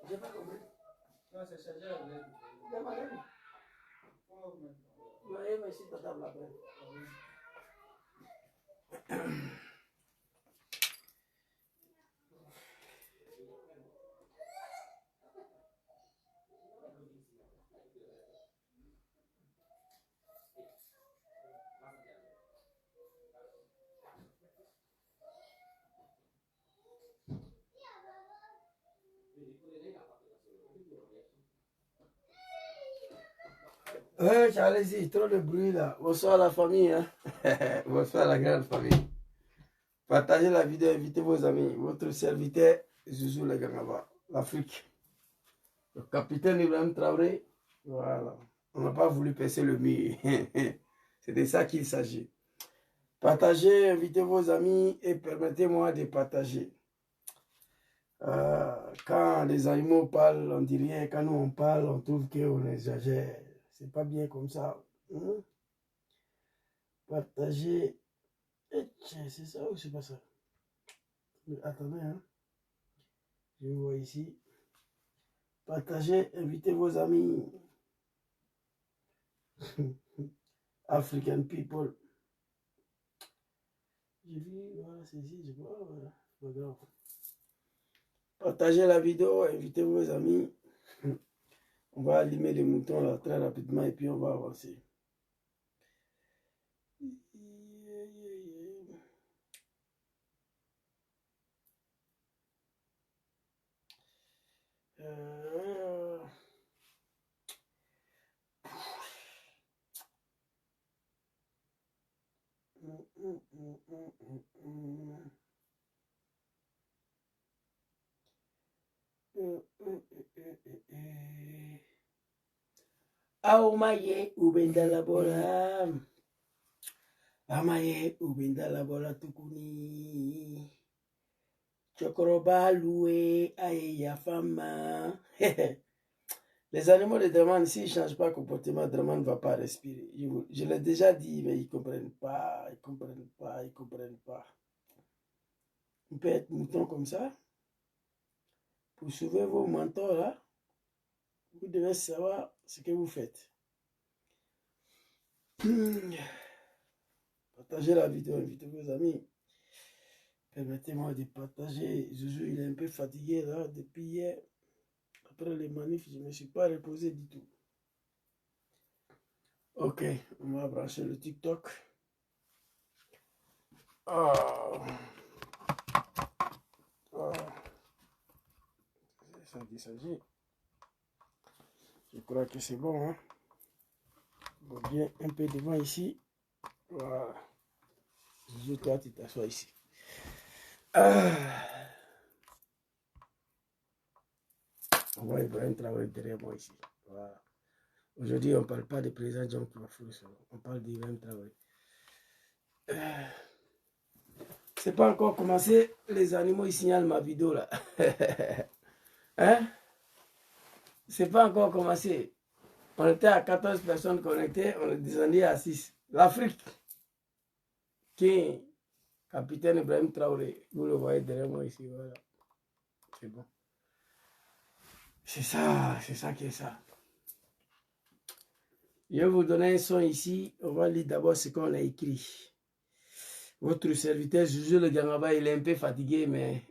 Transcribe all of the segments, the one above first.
J'ai pas compris. Non, c'est chargé à l'aide. Oui, mais si ta table après. Allez-y, trop de bruit là. Bonsoir la famille. Hein? Bonsoir la grande famille. Partagez la vidéo, invitez vos amis. Votre serviteur, Zouzou le Gangaba, l'Afrique. Le capitaine Ibrahim Traoré. Voilà. On n'a pas voulu percer le mur. C'est de ça qu'il s'agit. Partagez, invitez vos amis et permettez-moi de partager. Quand les animaux parlent, on dit rien. Quand nous on parle, on trouve qu'on exagère. C'est pas bien comme ça. Partager. C'est ça ou c'est pas ça? Mais attendez, hein. Je vois ici. Partagez, invitez vos amis. African people. J'ai vu, voilà, c'est ici, je vois, voilà. C'est pas grave. Partagez la vidéo, invitez vos amis. On va allumer les moutons là très rapidement et puis on va avancer. Aumaye ubenda bora. Amaye ubenda bora tukuni. Chokoroba loué aye ya fama. Les animaux de Draman, s'ils ne changent pas de comportement, Draman ne va pas respirer. Je l'ai déjà dit, mais ils ne comprennent pas, ils ne comprennent pas, ils ne comprennent pas. On peut être mouton comme ça. Pour sauver vos mentors là, vous devez savoir ce que vous faites. Partagez la vidéo, invitez vos amis. Permettez-moi de partager. Zouzou, il est un peu fatigué là depuis hier. Après les manifs, je ne me suis pas reposé du tout. Ok, on va brancher le TikTok. C'est ça qu'il s'agit. Je crois que c'est bon. Hein? Bon, bien un peu devant ici. Voilà. Zouzou, toi, tu t'assois ici. On voit Ibrahim Traoré derrière moi ici. Voilà. Aujourd'hui, on ne parle pas de président John Kouafou, on parle d'Ibrahim Traoré. C'est pas encore commencé, les animaux ils signalent ma vidéo là. Hein? C'est pas encore commencé. On était à 14 personnes connectées, on est descendu à 6. L'Afrique, qui capitaine Ibrahim Traoré, vous le voyez derrière moi ici, voilà. C'est bon. C'est ça qui est ça. Je vais vous donner un son ici. On va lire d'abord ce qu'on a écrit. Votre serviteur, Zouzou le Gangaba, il est un peu fatigué, mais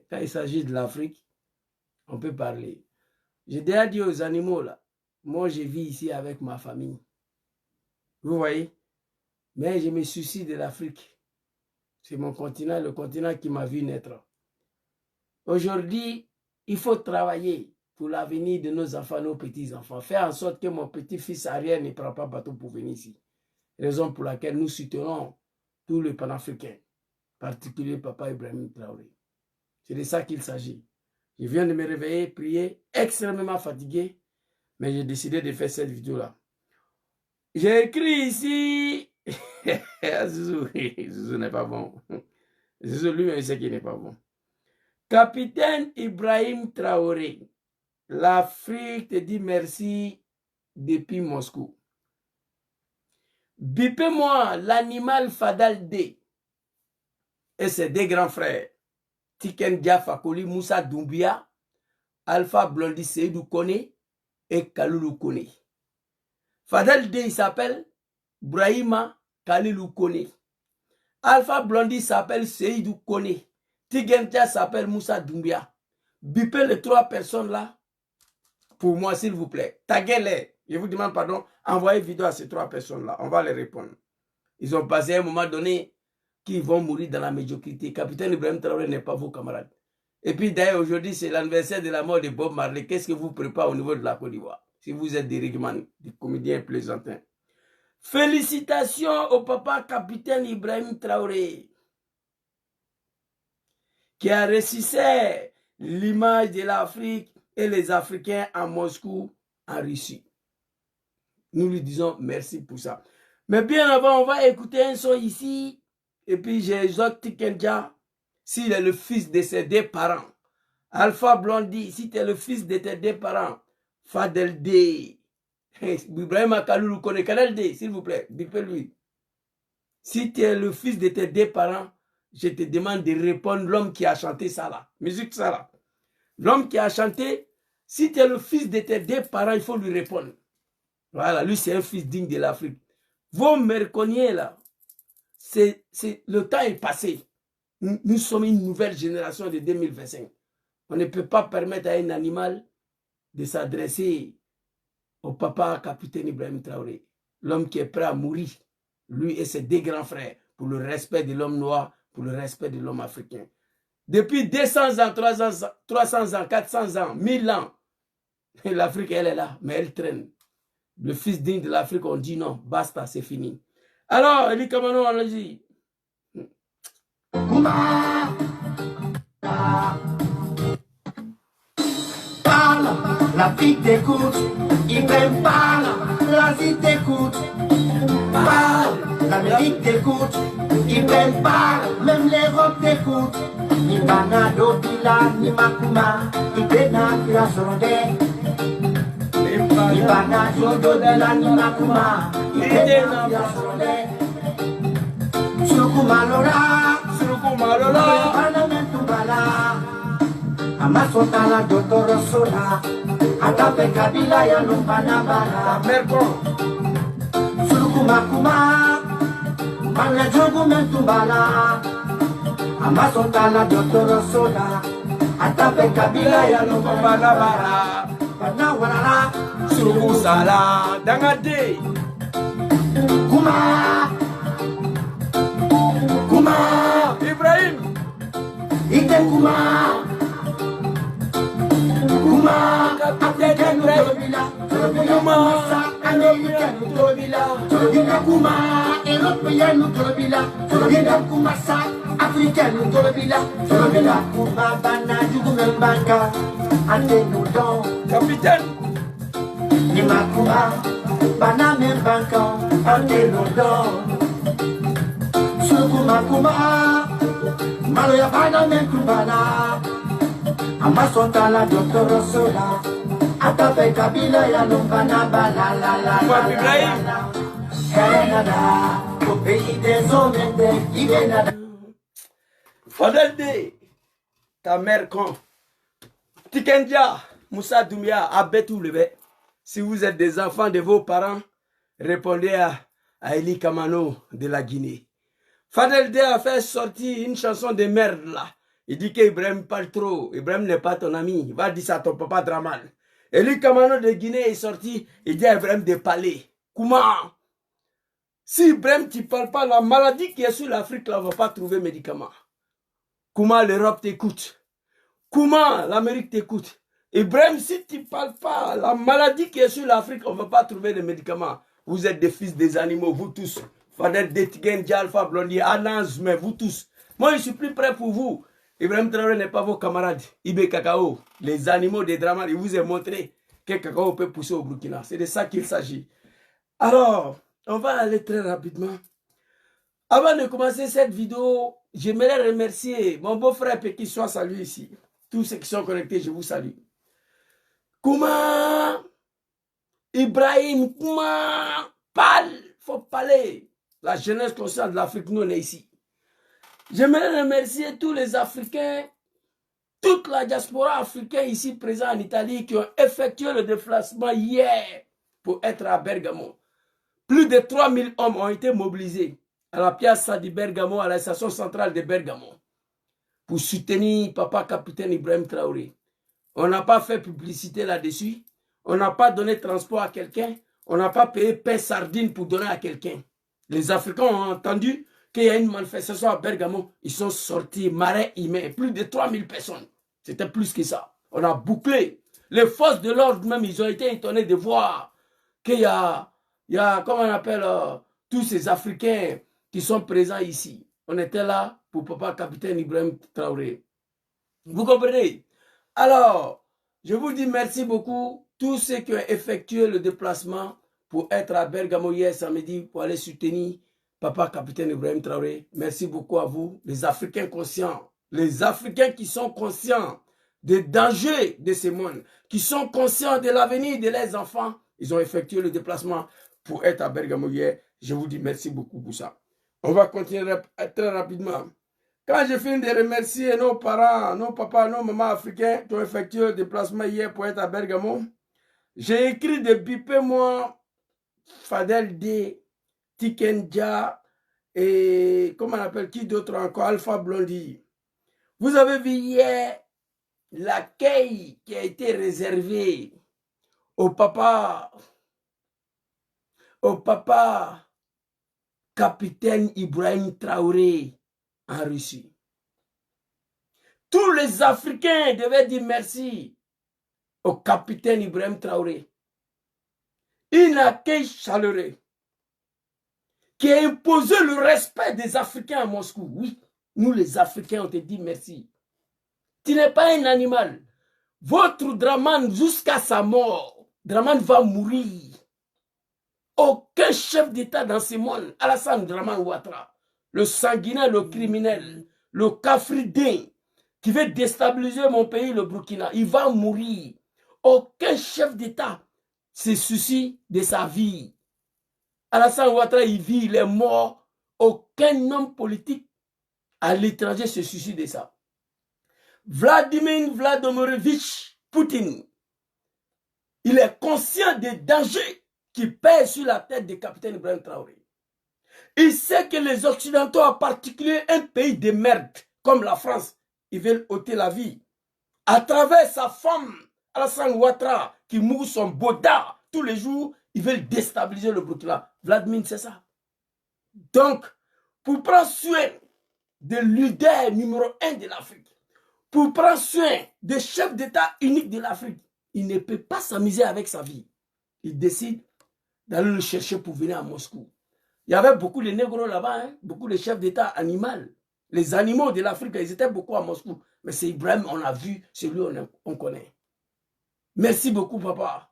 quand il s'agit de l'Afrique, on peut parler. J'ai déjà dit aux animaux, là, moi je vis ici avec ma famille. Vous voyez? Mais je me soucie de l'Afrique. C'est mon continent, le continent qui m'a vu naître. Aujourd'hui, il faut travailler pour l'avenir de nos enfants, nos petits-enfants. Faire en sorte que mon petit-fils arrière ne prend pas bateau pour venir ici. Raison pour laquelle nous soutenons tout le panafricain, en particulier Papa Ibrahim Traoré. C'est de ça qu'il s'agit. Je viens de me réveiller, prier, extrêmement fatigué, mais j'ai décidé de faire cette vidéo-là. J'ai écrit ici, Zouzou, Zouzou n'est pas bon. Zouzou lui-même sait qu'il n'est pas bon. Capitaine Ibrahim Traoré, l'Afrique te dit merci depuis Moscou. Bipez-moi l'animal Fadal D et ses deux grands frères. Tiken Jah Fakoly, Moussa Doumbia, Alpha Blondy Seydou Kone et Kaloulou Kone. Fadel D, il s'appelle Brahima Kalilou Kone. Alpha Blondy s'appelle Seydou Kone. Tiken Jah s'appelle Moussa Doumbia. Bipez les 3 personnes là pour moi, s'il vous plaît. Taguez-les. Je vous demande pardon. Envoyez vidéo à ces 3 personnes là. On va les répondre. Ils ont passé à un moment donné qu'ils vont mourir dans la médiocrité. Capitaine Ibrahim Traoré n'est pas vos camarades. Et puis d'ailleurs, aujourd'hui, c'est l'anniversaire de la mort de Bob Marley. Qu'est-ce que vous préparez au niveau de la Côte d'Ivoire? Si vous êtes des rigmans, des comédiens plaisantins. Félicitations au papa capitaine Ibrahim Traoré, qui a ressuscité l'image de l'Afrique et les Africains à Moscou, en Russie. Nous lui disons merci pour ça. Mais bien avant, on va écouter un son ici. Et puis j'exhorte Tiken Jah, s'il est le fils de ses 2 parents. Alpha Blondy, si tu es le fils de tes 2 parents. Fadel D. Ibrahim Kaloulou Kone, Kanel D, s'il vous plaît, bipez-lui. Si tu es le fils de tes 2 parents, je te demande de répondre l'homme qui a chanté ça là. Musique ça là. L'homme qui a chanté, si tu es le fils de tes 2 parents, il faut lui répondre. Voilà, lui c'est un fils digne de l'Afrique. Vos merconiers là, le temps est passé. Nous sommes une nouvelle génération de 2025. On ne peut pas permettre à un animal de s'adresser au papa capitaine Ibrahim Traoré. L'homme qui est prêt à mourir, lui et ses 2 grands frères, pour le respect de l'homme noir, pour le respect de l'homme africain. Depuis 200 ans, 300 ans, 400 ans, 1000 ans, l'Afrique, elle est là, mais elle traîne. Le fils digne de l'Afrique, on dit non, basta, c'est fini. Alors, Eli Kamano, on a dit. Parle, l'Afrique t'écoute, Ibrahim parle, l'Asie t'écoute. Parle, l'Amérique t'écoute, Ibrahim parle, même l'Europe t'écoute. Ni Bana, Dobila, ni Makuma, Ibena, Kirasonde. Ni Bana, Dobila, ni Makuma, Ibena, Kirasonde. Surukuma Lola, Bana Mentubala, Amasotala, Dotoro Sola, Atape Kabila, Yalumbana Bala, Mercon. Surukuma Kuma, Bana Jogu Mentubala, Amasotala, Dotoro Sola, Atape Kabila, Yalumbana Bala, Bana Walala, Surukusala, Dangade. Kuma, Ibrahim. Ite Kuma, Africaine Tobila, Américaine Tobila, Kuma, Européenne Tobila, Kuma sa, Africaine Tobila, Kuma Bana, Jugumembanga, Ande Noudon, Capitaine. Nima Kuma, Bana Membanka, Ande Noudon, Kuma, Maloya Bana Memkubana, Amasotala, Dr. Sola, Atape Kabila, Yalumbana, Balala, Canada, au pays des hommes et des Canada. Fadel D, ta mère con. Tiken Jah, Moussa Doumbia, Abetou Lebe. Si vous êtes des enfants de vos parents, répondez à Eli Kamano de la Guinée. Fadel D a fait sortir une chanson de merde là. Il dit qu'Ibrahim parle trop. Ibrahim n'est pas ton ami. Va dire ça à ton papa Draman. Eli Kamano de Guinée est sorti. Il dit à Ibrahim de parler. Comment? Si Ibrahim tu ne parles pas, la maladie qui est sur l'Afrique là, on ne va pas trouver médicament. Comment l'Europe t'écoute? Comment l'Amérique t'écoute? Ibrahim, si tu ne parles pas, la maladie qui est sur l'Afrique, on ne va pas trouver de médicaments. Vous êtes des fils des animaux, vous tous. Fadel D, Tiken Jah, Alpha Blondy, Anaz, mais vous tous. Moi, je suis plus prêt pour vous. Ibrahim Traoré n'est pas vos camarades. Ibé Kakao, les animaux des dramas, il vous a montré que Kakao peut pousser au Burkina. C'est de ça qu'il s'agit. Alors, on va aller très rapidement. Avant de commencer cette vidéo, j'aimerais remercier mon beau-frère qui soit salué ici. Tous ceux qui sont connectés, je vous salue. Comment Ibrahim, comment parle, faut parler. La jeunesse consciente de l'Afrique, nous on est ici. J'aimerais remercier tous les Africains toute la diaspora africaine ici présente en Italie qui ont effectué le déplacement hier pour être à Bergamo. Plus de 3000 hommes ont été mobilisés à la piazza di Bergamo, à la station centrale de Bergamo, pour soutenir papa capitaine Ibrahim Traoré. On n'a pas fait publicité là-dessus. On n'a pas donné transport à quelqu'un. On n'a pas payé pain sardine pour donner à quelqu'un. Les Africains ont entendu qu'il y a une manifestation à Bergamo. Ils sont sortis, marais humains, plus de 3000 personnes. C'était plus que ça. On a bouclé. Les forces de l'ordre même, ils ont été étonnés de voir qu'il y a, comment on appelle, tous ces Africains qui sont présents ici. On était là pour papa capitaine Ibrahim Traoré. Vous comprenez? Alors, je vous dis merci beaucoup, tous ceux qui ont effectué le déplacement pour être à Bergamo hier samedi, pour aller soutenir papa capitaine Ibrahim Traoré. Merci beaucoup à vous, les Africains conscients, les Africains qui sont conscients des dangers de ce monde, qui sont conscients de l'avenir de leurs enfants. Ils ont effectué le déplacement pour être à Bergamo hier. Je vous dis merci beaucoup pour ça. On va continuer très rapidement. Quand je finis de remercier nos parents, nos papas, nos mamans africains qui ont effectué le déplacement hier pour être à Bergamo, j'ai écrit de biper moi, Fadel D, Tikenja et comment on appelle qui d'autre encore, Alpha Blondie. Vous avez vu hier l'accueil qui a été réservé au papa capitaine Ibrahim Traoré en Russie. Tous les Africains devaient dire merci au capitaine Ibrahim Traoré. Un accueil chaleureux qui a imposé le respect des Africains à Moscou. Oui, nous les Africains, on te dit merci. Tu n'es pas un animal. Votre Draman, jusqu'à sa mort, Draman va mourir. Aucun chef d'État dans ce monde, Alassane Draman Ouattara, le sanguinaire, le criminel, le cafridin, qui veut déstabiliser mon pays, le Burkina, il va mourir. Aucun chef d'État se soucie de sa vie. Alassane Ouattara, il vit, il est mort. Aucun homme politique à l'étranger se soucie de ça. Vladimir Vladimirovitch Poutine, il est conscient des dangers qui pèsent sur la tête du capitaine Ibrahim Traoré. Il sait que les Occidentaux, en particulier un pays de merde comme la France, ils veulent ôter la vie. À travers sa femme, Alassane Ouattara, qui mourut son boda tous les jours, ils veulent déstabiliser le Burkina. Vladimir, c'est ça. Donc, pour prendre soin de leader numéro 1 de l'Afrique, pour prendre soin des chefs d'État uniques de l'Afrique, il ne peut pas s'amuser avec sa vie. Il décide d'aller le chercher pour venir à Moscou. Il y avait beaucoup de négros là-bas, hein? Beaucoup de chefs d'État animaux. Les animaux de l'Afrique, ils étaient beaucoup à Moscou. Mais c'est Ibrahim, on a vu, c'est lui on connaît. Merci beaucoup, papa.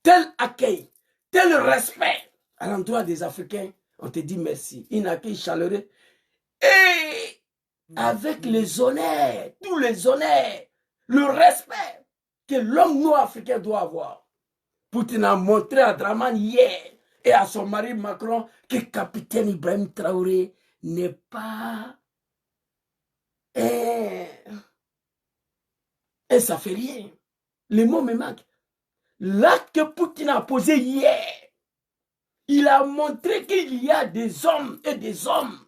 Tel accueil, tel respect à l'endroit des Africains, on te dit merci. Un accueil chaleureux. Et avec les honneurs, tous les honneurs, le respect que l'homme noir-africain doit avoir. Poutine a montré à Draman hier et à son mari Macron que capitaine Ibrahim Traoré n'est pas et ça fait rien. Les mots me manquent. L'acte que Poutine a posé hier, il a montré qu'il y a des hommes et des hommes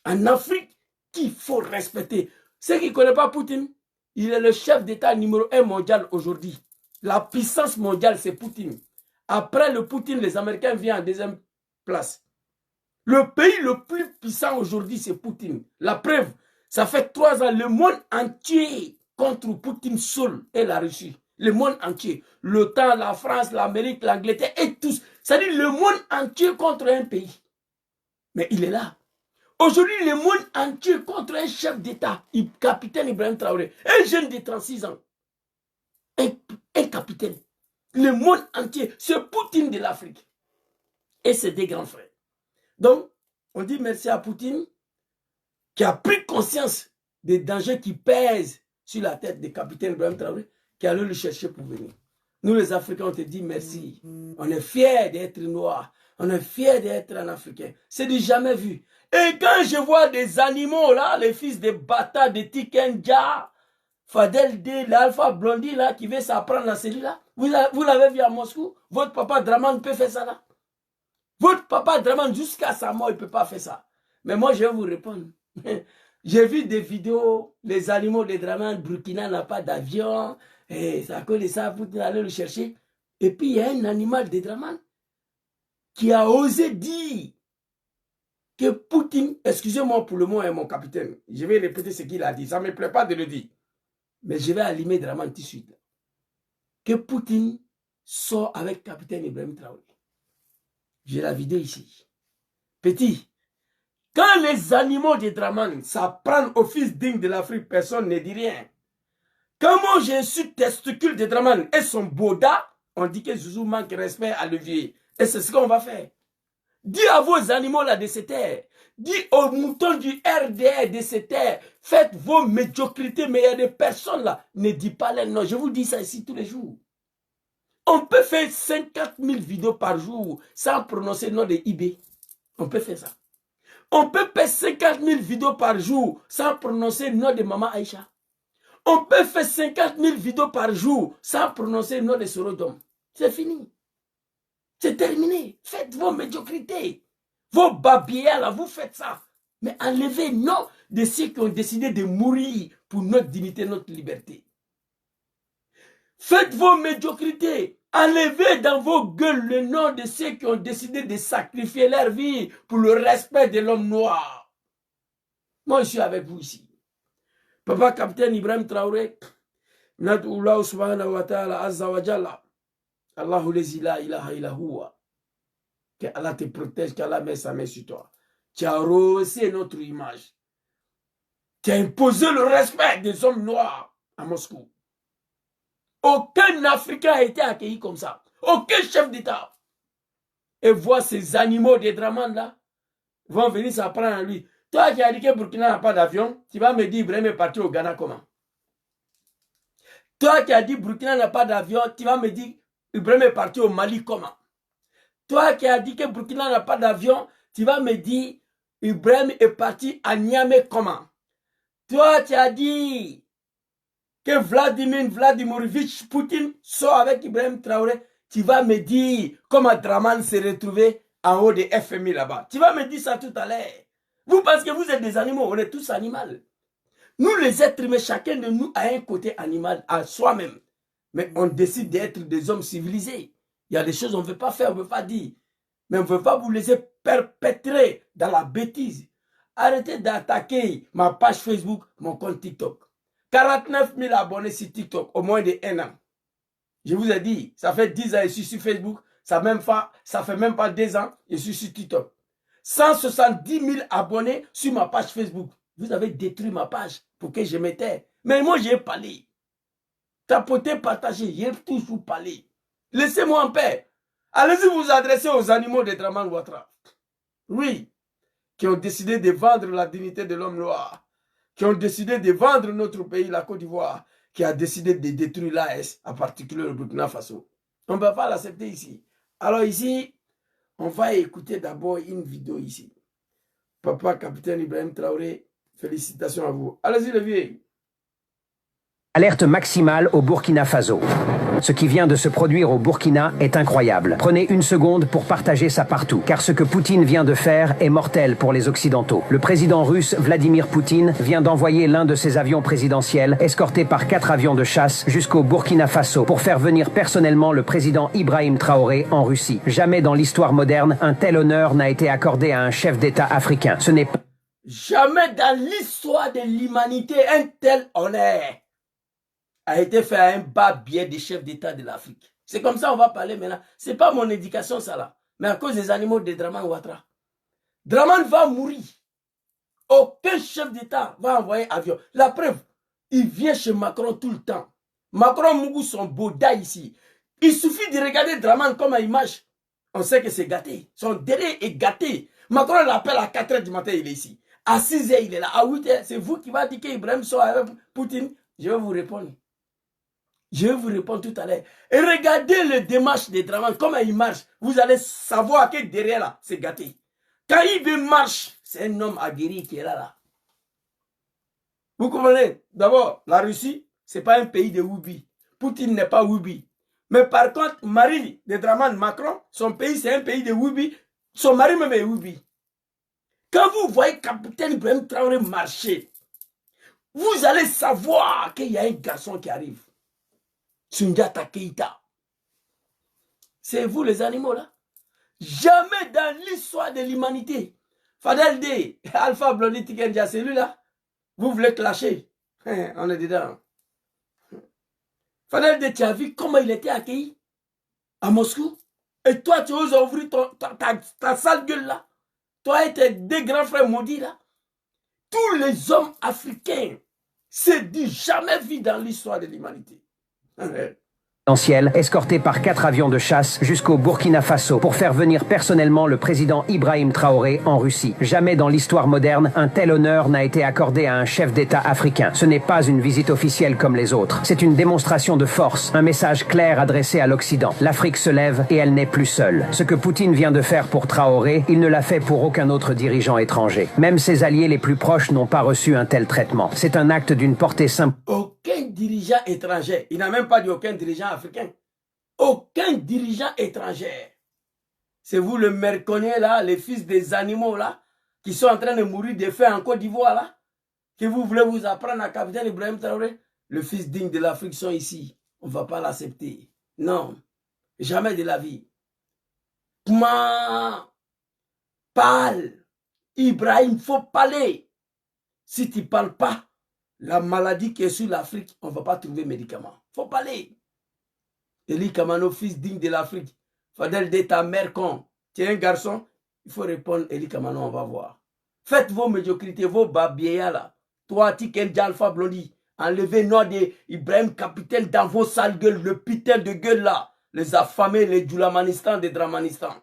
en Afrique qu'il faut respecter. Ceux qui ne connaissent pas Poutine, il est le chef d'État numéro 1 mondial aujourd'hui. La puissance mondiale, c'est Poutine. Après le Poutine, les Américains viennent en deuxième place. Le pays le plus puissant aujourd'hui, c'est Poutine. La preuve, ça fait 3 ans, le monde entier contre Poutine seul et la Russie. Le monde entier. L'OTAN, la France, l'Amérique, l'Angleterre et tous. C'est-à-dire le monde entier contre un pays. Mais il est là. Aujourd'hui, le monde entier contre un chef d'État, capitaine Ibrahim Traoré, un jeune de 36 ans. Un capitaine. Le monde entier, c'est Poutine de l'Afrique. Et c'est des grands frères. Donc, on dit merci à Poutine qui a pris conscience des dangers qui pèsent sur la tête du capitaine Ibrahim Traoré, qui allait le chercher pour venir. Nous, les Africains, on te dit merci. On est fiers d'être noirs. On est fiers d'être un Africain. C'est du jamais vu. Et quand je vois des animaux là, les fils de Bata, de Tikenja, Fadel D, l'Alpha Blondie là, qui veut s'apprendre la cellule là, vous l'avez vu à Moscou, votre papa Draman peut faire ça là. Votre papa Draman, jusqu'à sa mort, il ne peut pas faire ça. Mais moi, je vais vous répondre. J'ai vu des vidéos, les animaux de Draman, Burkina n'a pas d'avion, et c'est à cause de ça, vous allez le chercher. Et puis, il y a un animal de Draman qui a osé dire que Poutine, excusez-moi pour le mot, hein, mon capitaine, je vais répéter ce qu'il a dit, ça ne me plaît pas de le dire, mais je vais allumer Draman tout de suite. Que Poutine sort avec capitaine Ibrahim Traoré. J'ai la vidéo ici. Petit, quand les animaux de Draman s'apprennent au fils digne de l'Afrique, personne ne dit rien. Quand moi j'ai su testicule de Draman et son boda, on dit que Zouzou manque respect à levier. Et c'est ce qu'on va faire. Dis à vos animaux là de cette terre, dis aux moutons du RDR de cette terre, faites vos médiocrités, mais il y a des personnes là, ne dites pas les noms. Je vous dis ça ici tous les jours. On peut faire 50 000 vidéos par jour sans prononcer le nom de IB. On peut faire ça. On peut faire 50 000 vidéos par jour sans prononcer le nom de Maman Aïcha. On peut faire 50 000 vidéos par jour sans prononcer le nom de Sorodom. C'est fini. C'est terminé. Faites vos médiocrités. Vos babières là, vous faites ça. Mais enlevez le nom de ceux qui ont décidé de mourir pour notre dignité, notre liberté. Faites vos médiocrités. Enlevez dans vos gueules le nom de ceux qui ont décidé de sacrifier leur vie pour le respect de l'homme noir. Moi, je suis avec vous ici. Papa capitaine Ibrahim Traoré, Nadullah subhanahu wa ta'ala azza wa jalla, Allahu lezi la ilaha illa huwa. Que Allah te protège, qu'Allah met sa main sur toi. Tu as rehaussé notre image. Tu as imposé le respect des hommes noirs à Moscou. Aucun Africain a été accueilli comme ça. Aucun chef d'État. Et voir ces animaux des Draman là, vont venir s'apprendre à lui. Toi qui as dit que Burkina n'a pas d'avion, tu vas me dire Ibrahim est parti au Ghana comment? Toi qui as dit Burkina n'a pas d'avion, tu vas me dire Ibrahim est parti au Mali comment? Toi qui as dit que Burkina n'a pas d'avion, tu vas me dire Ibrahim est parti à Niamey comment? Toi qui as dit que Vladimir Vladimirovitch Poutine sort avec Ibrahim Traoré, tu vas me dire comment Draman s'est retrouvé en haut des FMI là-bas. Tu vas me dire ça tout à l'heure. Vous, parce que vous êtes des animaux, on est tous animaux. Nous les êtres humains, chacun de nous a un côté animal à soi-même. Mais on décide d'être des hommes civilisés. Il y a des choses qu'on ne veut pas faire, on ne veut pas dire. Mais on ne veut pas vous laisser perpétrer dans la bêtise. Arrêtez d'attaquer ma page Facebook, mon compte TikTok. 49 000 abonnés sur TikTok, au moins de 1 an. Je vous ai dit, ça fait 10 ans que je suis sur Facebook, ça fait même pas 2 ans, je suis sur TikTok. 170 000 abonnés sur ma page Facebook. Vous avez détruit ma page pour que je m'étais. Mais moi, j'ai parlé. Tapoter, partager, j'ai toujours parlé. Laissez-moi en paix. Allez-y vous adresser aux animaux de Draman Ouattara. Oui, qui ont décidé de vendre la dignité de l'homme noir. Qui ont décidé de vendre notre pays, la Côte d'Ivoire, qui a décidé de détruire l'AS, en particulier le Burkina Faso. On ne peut pas l'accepter ici. Alors ici, on va écouter d'abord une vidéo ici. Papa, capitaine Ibrahim Traoré, félicitations à vous. Allez-y, le vieux. Alerte maximale au Burkina Faso. Ce qui vient de se produire au Burkina est incroyable. Prenez une seconde pour partager ça partout, car ce que Poutine vient de faire est mortel pour les Occidentaux. Le président russe Vladimir Poutine vient d'envoyer l'un de ses avions présidentiels, escorté par 4 avions de chasse, jusqu'au Burkina Faso pour faire venir personnellement le président Ibrahim Traoré en Russie. Jamais dans l'histoire moderne, un tel honneur n'a été accordé à un chef d'État africain. Ce n'est pas... Jamais dans l'histoire de l'humanité, un tel honneur a été fait à un bas biais des chefs d'État de l'Afrique. C'est comme ça on va parler maintenant. Ce n'est pas mon éducation ça là, mais à cause des animaux de Draman Ouattara. Draman va mourir. Aucun chef d'État va envoyer avion. La preuve, il vient chez Macron tout le temps. Macron Mougou son boda ici. Il suffit de regarder Draman comme il marche. On sait que c'est gâté. Son délai est gâté. Macron l'appelle à 4 h du matin, il est ici. À 6 h, il est là. À 8 h, c'est vous qui va dire qu'Ibrahim soit avec Poutine. Je vais vous répondre. Je vais vous répondre tout à l'heure. Et regardez le démarche des Draman, comment il marche. Vous allez savoir que derrière là, c'est gâté. Quand il veut marche, c'est un homme aguerri qui est là. Vous comprenez? D'abord, la Russie, ce n'est pas un pays de Woubi. Poutine n'est pas Woubi. Mais par contre, Marie de Draman Macron, son pays, c'est un pays de Woubi. Son mari même est Woubi. Quand vous voyez capitaine Ibrahim Traoré marcher, vous allez savoir qu'il y a un garçon qui arrive. Sundiata Keïta. C'est vous les animaux là. Jamais dans l'histoire de l'humanité. Fadel D, Alpha Blondie Tikendia, c'est lui là. Vous voulez clasher. On est dedans. Fadel D, tu as vu comment il était accueilli à Moscou? Et toi, tu oses ouvrir ta sale gueule là. Toi et tes deux grands frères maudits là. Tous les hommes africains, c'est du jamais vu dans l'histoire de l'humanité. Escorté par 4 avions de chasse jusqu'au Burkina Faso pour faire venir personnellement le président Ibrahim Traoré en Russie. Jamais dans l'histoire moderne, un tel honneur n'a été accordé à un chef d'État africain. Ce n'est pas une visite officielle comme les autres. C'est une démonstration de force, un message clair adressé à l'Occident. L'Afrique se lève et elle n'est plus seule. Ce que Poutine vient de faire pour Traoré, il ne l'a fait pour aucun autre dirigeant étranger. Même ses alliés les plus proches n'ont pas reçu un tel traitement. C'est un acte d'une portée symbolique. Aucun dirigeant étranger, il n'a même pas dit aucun dirigeant africain. Aucun dirigeant étranger. C'est vous le merconnier là, les fils des animaux là, qui sont en train de mourir de faim en Côte d'Ivoire là, que vous voulez vous apprendre à capitaine Ibrahim Traoré. Le fils digne de l'Afrique sont ici. On ne va pas l'accepter. Non. Jamais de la vie. Comment parle Ibrahim, faut parler. Si tu ne parles pas, la maladie qui est sur l'Afrique, on ne va pas trouver médicament. Faut parler. Eli Kamano, fils digne de l'Afrique. Fadel de ta mère con. Tu es un garçon, il faut répondre Eli Kamano, on va voir. Faites vos médiocrités, vos babieya là. Toi, Tiken Alpha Blondie, enlevez nom de Ibrahim capitaine dans vos sales gueules, le putain de gueule là. Les affamés, les Djoulamanistan, des Dramanistan.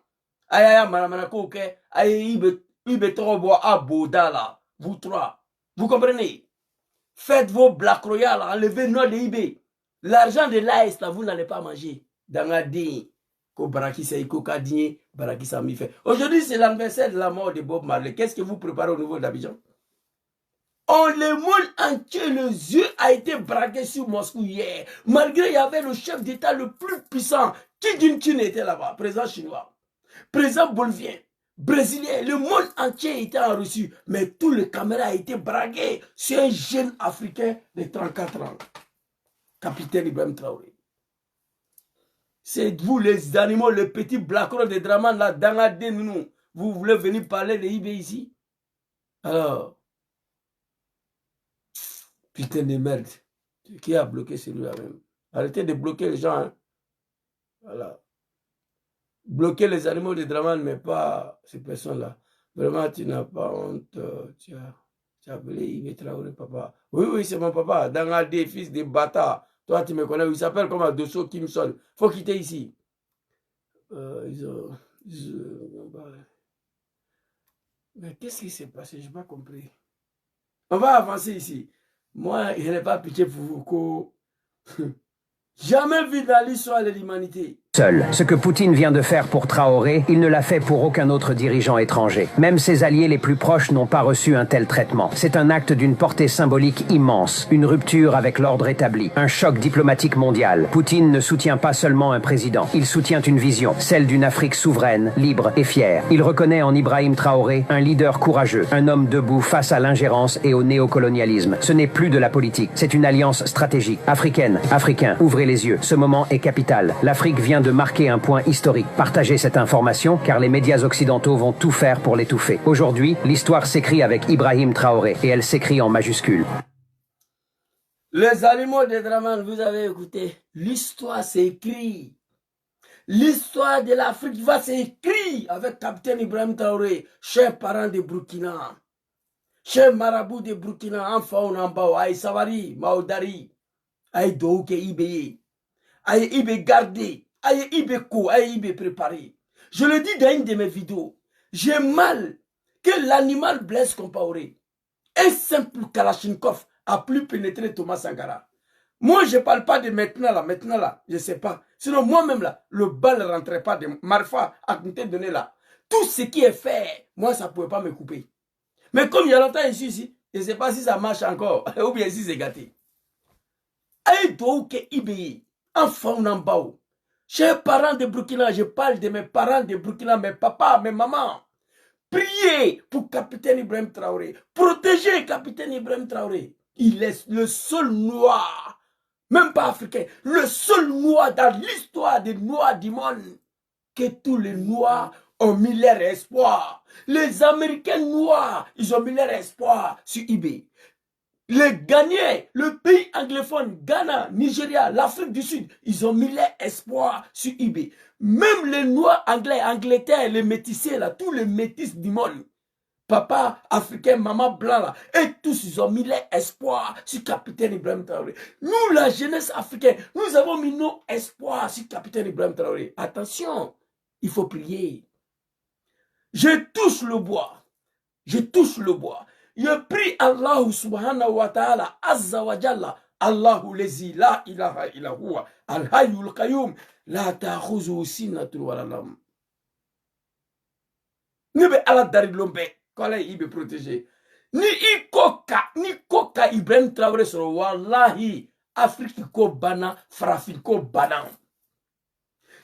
Aïe aïe, manamanako, ok. Aïe, ibe torobo aboda là. Vous trois. Vous comprenez? Faites vos Black Royal, enlevez nom de IB. L'argent de l'AS, là, vous n'allez pas manger. Dans la digne. Aujourd'hui, c'est l'anniversaire de la mort de Bob Marley. Qu'est-ce que vous préparez au niveau d'Abidjan? Le monde entier, les yeux a été braqué sur Moscou hier. Malgré il y avait le chef d'État le plus puissant. Qui Jin-Chin était là-bas, président chinois, président bolivien, brésilien. Le monde entier était en Russie. Mais tout le caméra a été braqué sur un jeune Africain de 34 ans. Capitaine Ibrahim Traoré. C'est vous les animaux, les petits blackrons de Draman là, dans la dénou. Vous voulez venir parler de IB ici? Alors, putain de merde. Qui a bloqué celui-là même? Arrêtez de bloquer les gens. Hein. Voilà. Bloquer les animaux de Draman, mais pas ces personnes-là. Vraiment, tu n'as pas honte. Tu as appelé IB Traoré, papa. Oui, oui, c'est mon papa. Dans la des fils de bâtards. Toi, tu me connais, il s'appelle comme Adosso Kimson. Faut quitter ici. Mais qu'est-ce qui s'est passé? Je n'ai pas compris. On va avancer ici. Moi, je n'ai pas pitié pour vous. Jamais vu dans l'histoire de l'humanité. Seul. Ce que Poutine vient de faire pour Traoré, il ne l'a fait pour aucun autre dirigeant étranger. Même ses alliés les plus proches n'ont pas reçu un tel traitement. C'est un acte d'une portée symbolique immense, une rupture avec l'ordre établi, un choc diplomatique mondial. Poutine ne soutient pas seulement un président, il soutient une vision, celle d'une Afrique souveraine, libre et fière. Il reconnaît en Ibrahim Traoré un leader courageux, un homme debout face à l'ingérence et au néocolonialisme. Ce n'est plus de la politique, c'est une alliance stratégique. Africaine, Africains, ouvrez les yeux. Ce moment est capital. L'Afrique vient de marquer un point historique. Partagez cette information car les médias occidentaux vont tout faire pour l'étouffer. Aujourd'hui, l'histoire s'écrit avec Ibrahim Traoré et elle s'écrit en majuscules. Les animaux de Draman, vous avez écouté. L'histoire s'écrit. L'histoire de l'Afrique va s'écrire avec capitaine Ibrahim Traoré, chers parents de Burkina, chers marabouts de Burkina, enfants en bas, aïe Savari, Maodari, aïe Douke Ibeye, aïe Ibe gardé. Aïe Ibeko, aïe Ibe préparé. Je le dis dans une de mes vidéos. J'ai mal que l'animal Blaise Compaoré, un simple Kalachnikov, a pu pénétrer Thomas Sankara. Moi, je ne parle pas de maintenant là, je ne sais pas. Sinon, moi-même là, le bal ne rentrait pas de Marfa à donné là. Tout ce qui est fait, moi, ça ne pouvait pas me couper. Mais comme il y a longtemps ici, je ne sais pas si ça marche encore, ou bien si c'est gâté. Aïe, donc, Ibi, enfant Nambao. Chers parents de Burkina, je parle de mes parents de Burkina, mes papas, mes mamans. Priez pour capitaine Ibrahim Traoré. Protégez capitaine Ibrahim Traoré. Il est le seul noir, même pas africain, le seul noir dans l'histoire des noirs du monde que tous les noirs ont mis leur espoir. Les Américains noirs, ils ont mis leur espoir sur eBay. Les Ghanéens, le pays anglophone, Ghana, Nigeria, l'Afrique du Sud, ils ont mis leur espoir sur eBay. Même les Noirs anglais, Angleterre, les métissés, là, tous les métis du monde, papa africain, maman blanc, là, et tous, ils ont mis leur espoir sur capitaine Ibrahim Traoré. Nous, la jeunesse africaine, nous avons mis nos espoirs sur capitaine Ibrahim Traoré. Attention, il faut prier. Je touche le bois. Je touche le bois. Je prie Allah subhanahu wa ta'ala, azza wa jalla, Allahu lezi la ilaha illa huwa, al-hayyul qayyum, la ta'khuzuhu sinatun wa la nawm. Ni be ala dari lombe, kola ibe protéger. Ni koka Ibrahim Traoré soro wallahi Afrique ko bana, farafin ko bana.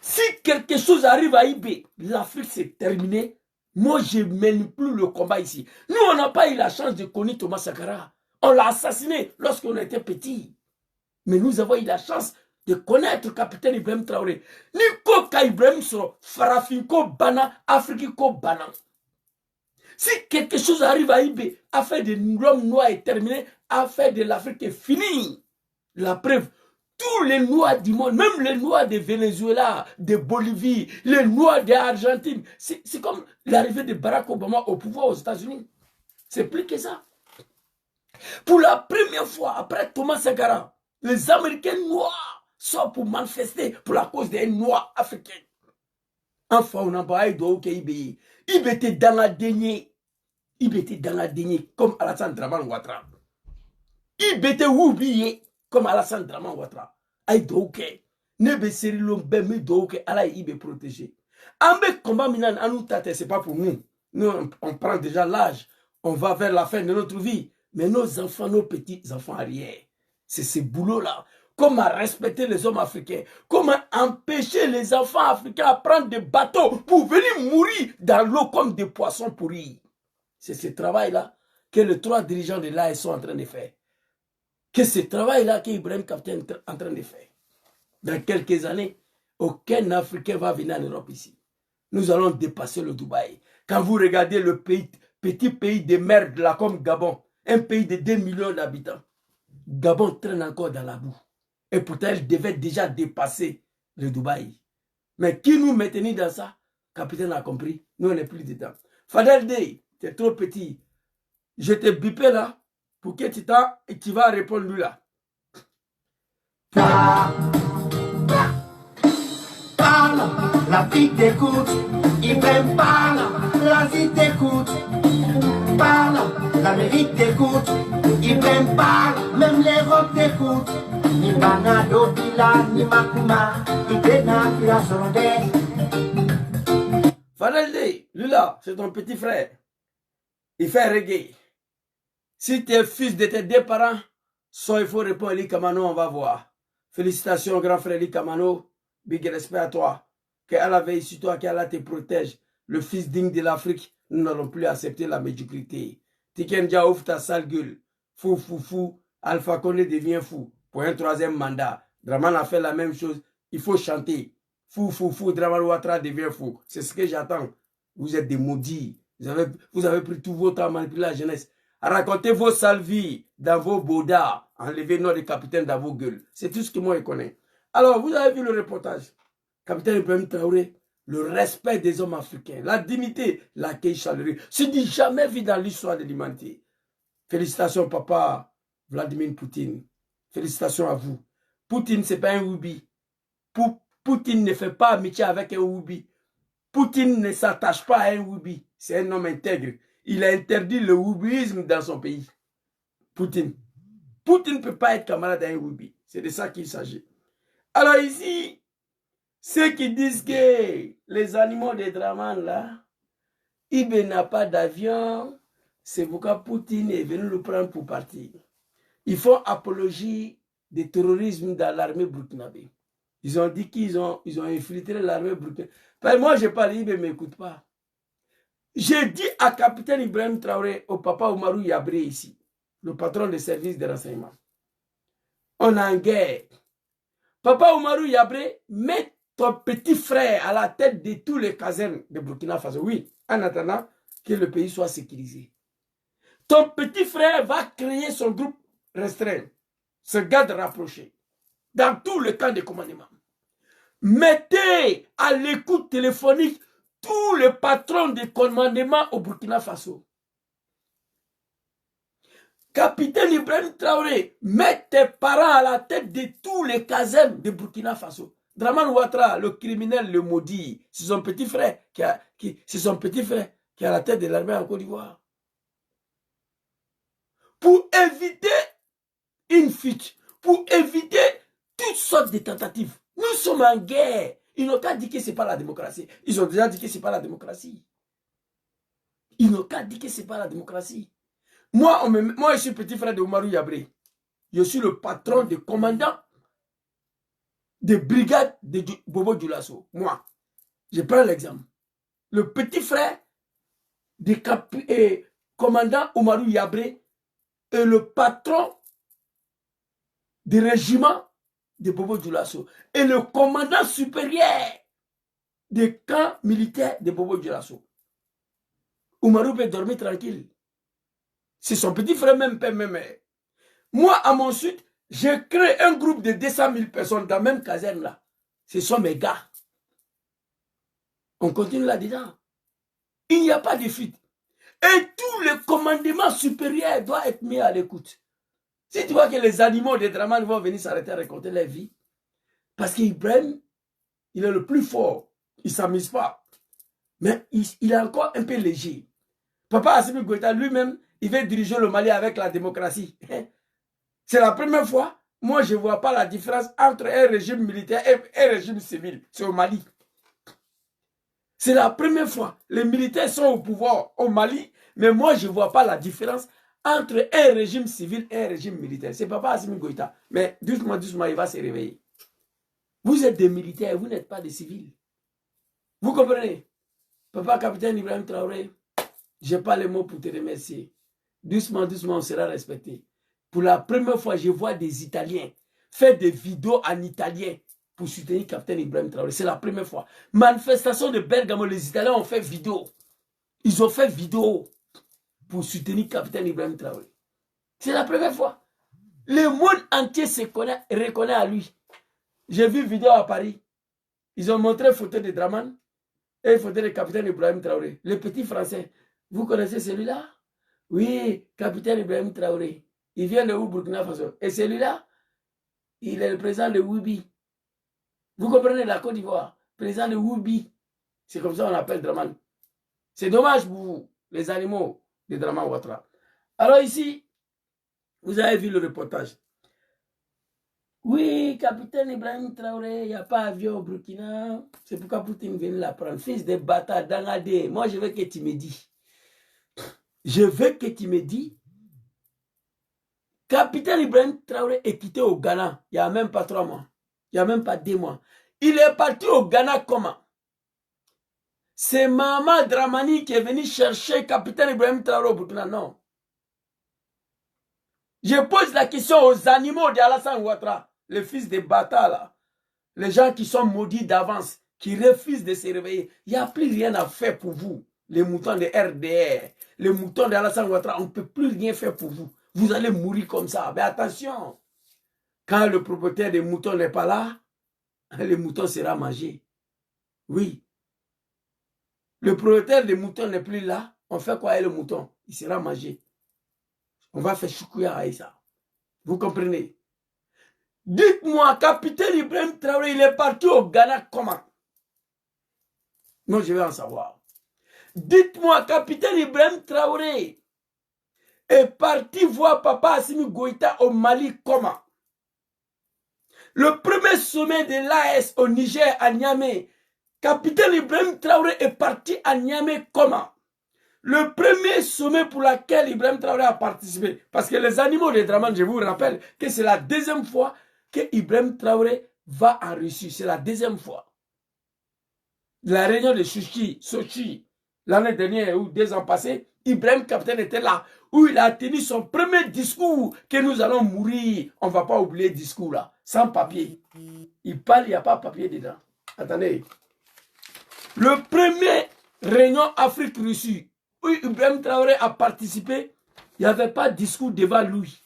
Si quelque chose arrive à Ibe, l'Afrique c'est terminé. Moi, je ne mène plus le combat ici. Nous, on n'a pas eu la chance de connaître Thomas Sankara. On l'a assassiné lorsqu'on était petit. Mais nous avons eu la chance de connaître le capitaine Ibrahim Traoré. Ni Koka Ibrahim Soro, Farafinko Bana, Afriko Bana. Si quelque chose arrive à Ibe, affaire de l'homme noir est terminée, affaire de l'Afrique est finie. La preuve. Tous les noirs du monde, même les noirs de Venezuela, de Bolivie, les noirs d'Argentine, c'est comme l'arrivée de Barack Obama au pouvoir aux États-Unis. C'est plus que ça. Pour la première fois, après Thomas Sankara, les Américains noirs sont pour manifester pour la cause des noirs africains. Enfin, on n'a pas eu d'Ibe. Ibe était dans la déniée. Ibe était dans la déniée, comme Alassane Draman Ouattara. Ibe était oublié. Comme Alassane Draman Ouattara. Aïe douke. Nebe serilo beme douke. Ala ibe protégé. Ambe combat minan anou tate, c'est pas pour nous. Nous, on prend déjà l'âge. On va vers la fin de notre vie. Mais nos enfants, nos petits enfants arrière. C'est ce boulot-là. Comment respecter les hommes africains. Comment empêcher les enfants africains à prendre des bateaux pour venir mourir dans l'eau comme des poissons pourris. C'est ce travail-là que les trois dirigeants de l'AS sont en train de faire. Que ce travail-là qu'Ibrahim Capitaine est en train de faire. Dans quelques années, aucun Africain va venir en Europe ici. Nous allons dépasser le Dubaï. Quand vous regardez le petit pays de merde là comme Gabon, un pays de 2 millions d'habitants, Gabon traîne encore dans la boue. Et pourtant, elle devait déjà dépasser le Dubaï. Mais qui nous maintenait dans ça? Capitaine a compris. Nous, on n'est plus dedans. Fadel Dey, tu es trop petit. Je t'ai bipé là. Pour que tu vas répondre lui là. Parle, l'Afrique t'écoute. Ibrahim parle, l'Asie t'écoute. Parle, l'Amérique t'écoute. Ibrahim parle, même l'Europe t'écoute. Ni Bana, Dobila, ni Makuma, Ibena, Fila Sorondé. Fadel Dey, lui là, c'est ton petit frère. Il fait reggae. Si tu es fils de tes deux parents, soit il faut répondre Eli Kamano, on va voir. Félicitations, grand frère Eli Kamano. Big respect à toi. Que Allah veille sur toi, qu'Allah te protège. Le fils digne de l'Afrique, nous n'allons plus accepter la médiocrité. Tikenja ouvre ta sale gueule. Fou. Alpha Condé devient fou. Pour un troisième mandat. Draman a fait la même chose. Il faut chanter. Fou. Draman Ouattara devient fou. C'est ce que j'attends. Vous êtes des maudits. Vous avez pris tout votre temps à manipuler la jeunesse. Racontez vos sales vies dans vos baudards. Enlevez notre capitaine dans vos gueules. C'est tout ce que moi je connais. Alors, vous avez vu le reportage. Capitaine Ibrahim Traoré, le respect des hommes africains, la dignité, l'accueil chaleureux. Ce n'est jamais vu dans l'histoire de l'humanité. Félicitations, papa Vladimir Poutine. Félicitations à vous. Poutine, ce n'est pas un Woubi. Poutine ne fait pas amitié avec un Woubi. Poutine ne s'attache pas à un Woubi. C'est un homme intègre. Il a interdit le woubisme dans son pays. Poutine. Poutine ne peut pas être camarade d'un Woubi. C'est de ça qu'il s'agit. Alors ici, ceux qui disent que les animaux de Draman là, Ibe n'a pas d'avion, C'est pourquoi Poutine est venu le prendre pour partir. Ils font apologie du terrorisme dans l'armée burkinabé. Ils ont dit qu'ils ont infiltré l'armée burkinabé. Moi, je parle, il ne m'écoute pas. J'ai dit à capitaine Ibrahim Traoré, au papa Oumarou Yabré ici, le patron des services de renseignement. On est en guerre. Papa Oumarou Yabré, mets ton petit frère à la tête de tous les casernes de Burkina Faso. Oui, en attendant que le pays soit sécurisé. Ton petit frère va créer son groupe restreint, ce garde rapproché, dans tous les camps de commandement. Mettez à l'écoute téléphonique tous les patrons de commandement au Burkina Faso. Capitaine Ibrahim Traoré, mets tes parents à la tête de tous les casernes de Burkina Faso. Draman Ouattara, le criminel, le maudit, c'est son petit frère qui est à la tête de l'armée en Côte d'Ivoire. Pour éviter une fuite, pour éviter toutes sortes de tentatives. Nous sommes en guerre. Ils n'ont qu'à dire que ce n'est pas la démocratie. Ils ont déjà dit que ce n'est pas la démocratie. Ils n'ont qu'à dire que ce n'est pas la démocratie. Moi, je suis petit frère de Oumarou Yabré. Je suis le patron des commandants des brigades de Bobo Dioulasso. Moi, je prends l'exemple. Le petit frère du commandant Oumarou Yabré est le patron du régiment de Bobo Dioulasso et le commandant supérieur des camps militaires de Bobo Dioulasso. Oumarou peut dormir tranquille. C'est son petit frère, même père, même mère. Moi, à mon sud, j'ai créé un groupe de 200 000 personnes dans la même caserne là. Ce sont mes gars. On continue là-dedans. Il n'y a pas de fuite. Et tous les commandements supérieurs doivent être mis à l'écoute. Si tu vois que les animaux de Draman vont venir s'arrêter à raconter leur vie, parce qu'Ibrahim, il est le plus fort. Il ne s'amuse pas. Mais il est encore un peu léger. Papa Assimi Goïta lui-même, il veut diriger le Mali avec la démocratie. C'est la première fois, moi je ne vois pas la différence entre un régime militaire et un régime civil. C'est au Mali. C'est la première fois. Les militaires sont au pouvoir au Mali, mais moi je ne vois pas la différence entre un régime civil et un régime militaire. C'est Papa Assimi Goïta. Mais doucement, doucement, il va se réveiller. Vous êtes des militaires, vous n'êtes pas des civils. Vous comprenez? Papa capitaine Ibrahim Traoré, je n'ai pas les mots pour te remercier. Doucement, doucement, on sera respecté. Pour la première fois, je vois des Italiens faire des vidéos en italien pour soutenir capitaine Ibrahim Traoré. C'est la première fois. Manifestation de Bergamo, les Italiens ont fait vidéo. Ils ont fait vidéo pour soutenir capitaine Ibrahim Traoré. C'est la première fois. Le monde entier reconnaît à lui. J'ai vu une vidéo à Paris. Ils ont montré une photo de Draman et une photo de capitaine Ibrahim Traoré. Le petit français. Vous connaissez celui-là? Oui, capitaine Ibrahim Traoré. Il vient de où, Burkina Faso? Et celui-là, il est le président de Woubi. Vous comprenez, la Côte d'Ivoire? Président de Woubi. C'est comme ça qu'on appelle Draman. C'est dommage pour vous, les animaux de Draman Ouattara. Alors ici, vous avez vu le reportage. Oui, capitaine Ibrahim Traoré, il n'y a pas avion au Burkina. C'est pourquoi Poutine vient la prendre. Fils de bâtard, Dangadé. Moi, je veux que tu me dis. Je veux que tu me dis. Capitaine Ibrahim Traoré est quitté au Ghana. Il n'y a même pas 3 mois. Il n'y a même pas 2 mois. Il est parti au Ghana comment? C'est Maman Dramani qui est venu chercher capitaine Ibrahim Traoré au Burkina. Non. Je pose la question aux animaux d'Alassane Ouattara. Les fils des bâtards là, les gens qui sont maudits d'avance, qui refusent de se réveiller. Il n'y a plus rien à faire pour vous, les moutons de RDR, les moutons d'Alassane Ouattara, on ne peut plus rien faire pour vous. Vous allez mourir comme ça. Mais attention, quand le propriétaire des moutons n'est pas là, le mouton sera mangé. Oui. Le propriétaire des moutons n'est plus là, on fait quoi avec le mouton? Il sera mangé. On va faire choukouya avec ça. Vous comprenez? Dites-moi, capitaine Ibrahim Traoré, il est parti au Ghana comment? Moi, je vais en savoir. Dites-moi, capitaine Ibrahim Traoré est parti voir Papa Assimi Goïta au Mali comment? Le premier sommet de l'AS au Niger à Niamey, capitaine Ibrahim Traoré est parti à Niamey comment? Le premier sommet pour lequel Ibrahim Traoré a participé, parce que les animaux de Draman, je vous rappelle que c'est la deuxième fois que Ibrahim Traoré va en Russie. C'est la deuxième fois. La réunion de Sochi, l'année dernière ou 2 ans passés, Ibrahim Capitaine était là, où il a tenu son premier discours, que nous allons mourir. On ne va pas oublier le discours là, sans papier. Il parle, il n'y a pas de papier dedans. Attendez. Le premier réunion Afrique-Russie, où Ibrahim Traoré a participé, il n'y avait pas de discours devant lui.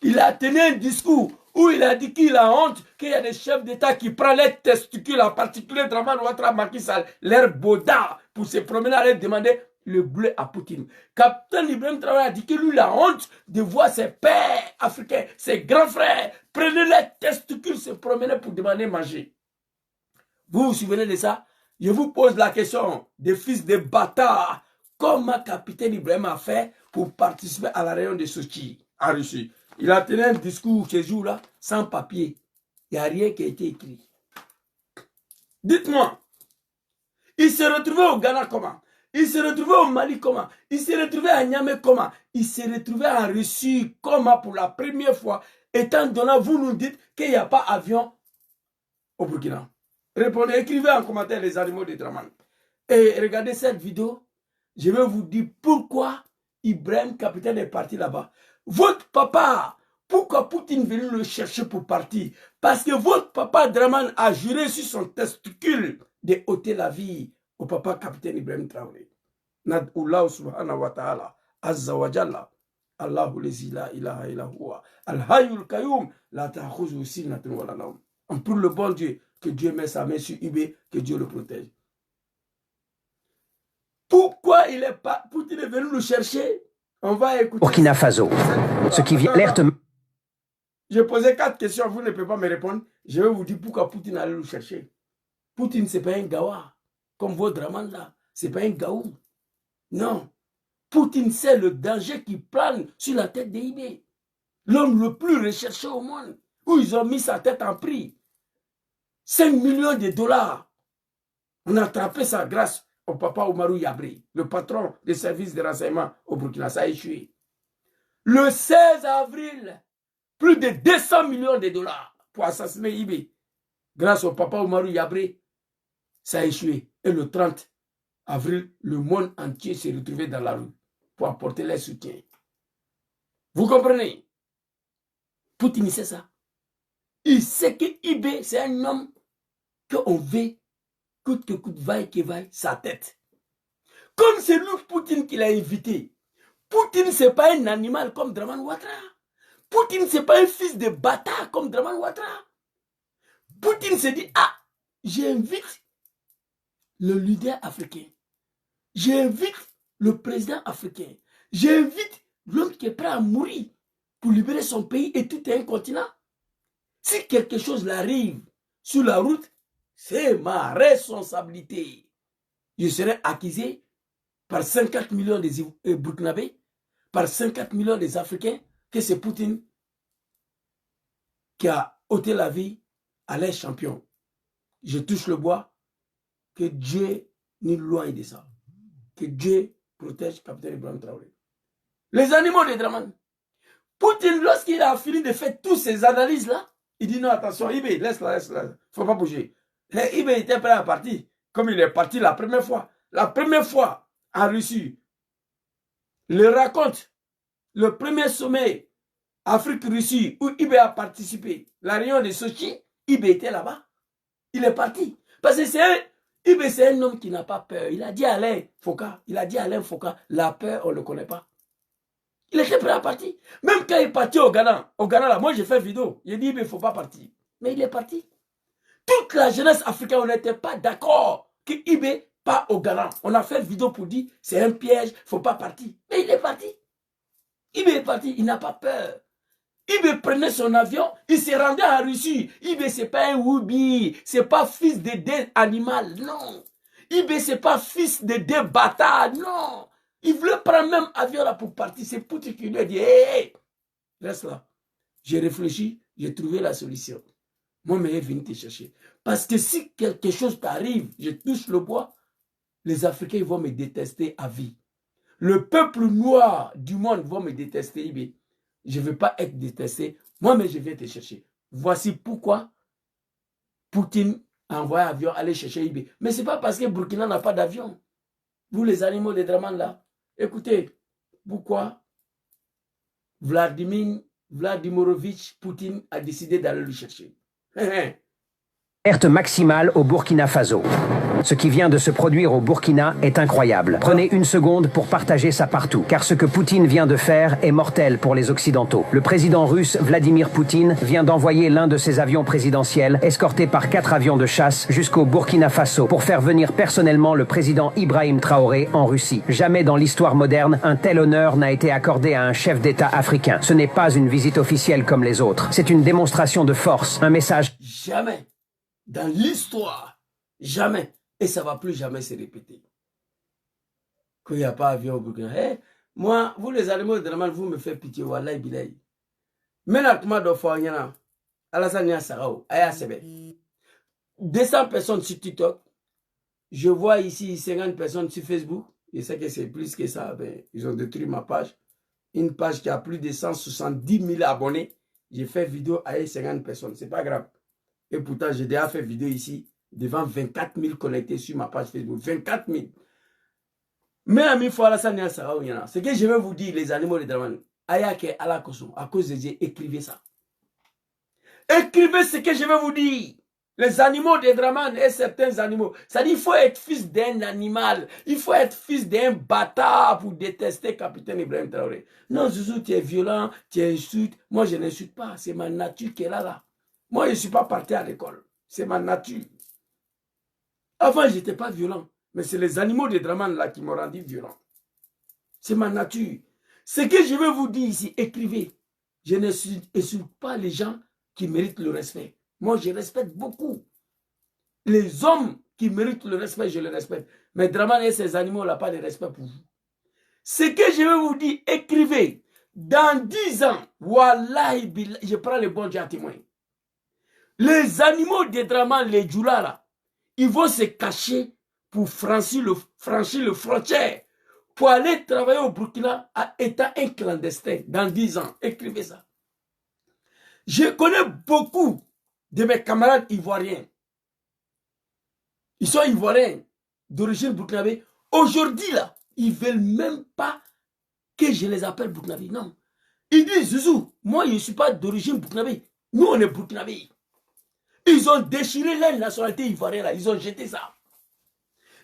Il a tenu un discours où il a dit qu'il a honte qu'il y a des chefs d'État qui prennent les testicules, en particulier Draman Ouattara, Macky Sall, l'air boda, pour se promener à aller demander le bleu à Poutine. Capitaine Ibrahim Traoré a dit que lui, il a honte de voir ses pères africains, ses grands frères, prendre les testicules, se promener pour demander manger. Vous vous souvenez de ça? Je vous pose la question des fils de bâtards. Comment Capitaine Ibrahim a fait pour participer à la réunion de Sochi en Russie? Il a tenu un discours ce jour-là sans papier. Il n'y a rien qui a été écrit. Dites-moi, il s'est retrouvé au Ghana comment? Il s'est retrouvé au Mali comment? Il s'est retrouvé à Niamey comment? Il s'est retrouvé en Russie comment pour la première fois? Étant donné, vous nous dites qu'il n'y a pas d'avion au Burkina. Répondez, écrivez en commentaire les animaux de Draman. Et regardez cette vidéo. Je vais vous dire pourquoi Ibrahim Capitaine est parti là-bas. Votre papa, pourquoi Poutine venait le chercher pour partir? Parce que votre papa Draman a juré sur son testicule de ôter la vie au papa Capitaine Ibrahim Traoré. Nad'Ullah subhanahu wa ta'ala, azza wa jalla, Allahu lezi la ilaha illa huwa, al-hayyul qayyum, la ta'khuzu sinatun wa la nawm. On prie le bon Dieu, que Dieu met sa main sur Ibé, que Dieu le protège. Pourquoi il est pas, Poutine est venu nous chercher? On va écouter. Burkina Faso. Ce qui vient alerte. J'ai posé 4 questions, vous ne pouvez pas me répondre. Je vais vous dire pourquoi Poutine allait nous chercher. Poutine, ce n'est pas un gawa, comme votre Draman là. Ce n'est pas un gaou. Non. Poutine, c'est le danger qui plane sur la tête d'Ibé. L'homme le plus recherché au monde. Où ils ont mis sa tête en prix. 5 millions de dollars. On a attrapé ça grâce au papa Oumarou Yabré, le patron des services de renseignement au Burkina. Ça a échoué. Le 16 avril, plus de 200 millions de dollars pour assassiner Ibé. Grâce au papa Oumarou Yabré, ça a échoué. Et le 30 avril, le monde entier s'est retrouvé dans la rue pour apporter les soutiens. Vous comprenez? Poutine sait ça. Il sait que Ibé, c'est un homme qu'on veut coûte que coûte, vaille que vaille, sa tête. Comme c'est lui, Poutine, qui l'a invité. Poutine, ce n'est pas un animal comme Draman Ouattara. Poutine, ce n'est pas un fils de bâtard comme Draman Ouattara. Poutine se dit, ah, j'invite le leader africain. J'invite le président africain. J'invite l'homme qui est prêt à mourir pour libérer son pays et tout un continent. Si quelque chose l'arrive sur la route, c'est ma responsabilité. Je serai accusé par 50 millions de Burkinabés, par 50 millions des Africains, que c'est Poutine qui a ôté la vie à les champions. Je touche le bois, que Dieu nous loin de ça. Que Dieu protège Capitaine Ibrahim Traoré. Les animaux de Draman. Poutine, lorsqu'il a fini de faire toutes ces analyses-là, il dit non, attention, Ibé, laisse-la, laisse-la, il ne faut pas bouger. Ibé était prêt à partir, comme il est parti la première fois. La première fois en Russie, le raconte, le premier sommet Afrique-Russie où Ibé a participé, la réunion de Sochi, Ibé était là-bas. Il est parti. Parce que Ibé, c'est un homme qui n'a pas peur. Il a dit à Alain Foka, la peur, on ne le connaît pas. Il était prêt à partir. Même quand il est parti au Ghana là, moi j'ai fait une vidéo, il dit il ne faut pas partir. Mais il est parti. Toute la jeunesse africaine, on n'était pas d'accord que Ibé part au Ghana. On a fait une vidéo pour dire c'est un piège, il ne faut pas partir. Mais il est parti. Ibé est parti, il n'a pas peur. Ibé prenait son avion, il se rendait en Russie. Ibé, ce n'est pas un Woubi, ce n'est pas fils de deux animaux, non. Ibé, ce n'est pas fils de deux bâtards, non. Il voulait prendre même avion là pour partir. C'est Poutine qui lui a dit, hé, reste là. J'ai réfléchi, j'ai trouvé la solution. Moi, je vais venir te chercher. Parce que si quelque chose t'arrive, je touche le bois, les Africains ils vont me détester à vie. Le peuple noir du monde va me détester. Je ne veux pas être détesté. Moi, mais je vais te chercher. Voici pourquoi Poutine a envoyé un avion aller chercher Ibé. Mais ce n'est pas parce que Burkina n'a pas d'avion. Vous, les animaux des Draman, là. Écoutez, pourquoi Vladimirovitch Poutine a décidé d'aller le chercher. Alerte maximale au Burkina Faso. Ce qui vient de se produire au Burkina est incroyable. Prenez une seconde pour partager ça partout, car ce que Poutine vient de faire est mortel pour les Occidentaux. Le président russe Vladimir Poutine vient d'envoyer l'un de ses avions présidentiels, escorté par 4 avions de chasse, jusqu'au Burkina Faso pour faire venir personnellement le président Ibrahim Traoré en Russie. Jamais dans l'histoire moderne, un tel honneur n'a été accordé à un chef d'État africain. Ce n'est pas une visite officielle comme les autres. C'est une démonstration de force, un message. Jamais, dans l'histoire, jamais. Et ça ne va plus jamais se répéter. Qu'il n'y a pas avion au Burkina. Hey, moi, vous les animaux de Draman, vous me faites pitié. Wallahi bilahi. Maintenant, comment doit faire yana? Alassane ya Sarao, Aya Sebe. 200 personnes sur TikTok. Je vois ici 50 personnes sur Facebook. Je sais que c'est plus que ça. Ben, ils ont détruit ma page. Une page qui a plus de 170 000 abonnés. J'ai fait vidéo à 50 personnes. C'est pas grave. Et pourtant, j'ai déjà fait vidéo ici devant 24 000 connectés sur ma page Facebook. 24 000. Mais à mi fois, ce que je vais vous dire, les animaux de Draman, Ayake Alakoso, à cause de Dieu, écrivez ça. Écrivez ce que je vais vous dire. Les animaux de Draman et certains animaux. Ça dit, il faut être fils d'un animal. Il faut être fils d'un bâtard pour détester Capitaine Ibrahim Traoré. Non, Zouzou, tu es violent, tu insultes. Moi, je n'insulte pas. C'est ma nature qui est là. Moi, je ne suis pas parti à l'école. C'est ma nature. Avant, je n'étais pas violent. Mais c'est les animaux de Draman là qui m'ont rendu violent. C'est ma nature. Ce que je veux vous dire ici, écrivez. Je n'insulte pas les gens qui méritent le respect. Moi, je respecte beaucoup. Les hommes qui méritent le respect, je les respecte. Mais Draman et ces animaux n'ont pas de respect pour vous. Ce que je veux vous dire, écrivez. Dans 10 ans, wallahi, je prends les bons gens témoins. Les animaux de Draman, les Djoula là, ils vont se cacher pour franchir le frontière, pour aller travailler au Burkina à état un clandestin dans 10 ans. Écrivez ça. Je connais beaucoup de mes camarades ivoiriens. Ils sont ivoiriens d'origine burkinabé. Aujourd'hui, là, ils ne veulent même pas que je les appelle burkinabé. Non. Ils disent, Zouzou, moi, je ne suis pas d'origine burkinabé. Nous, on est burkinabé. Ils ont déchiré la nationalité ivoirienne, là. Ils ont jeté ça.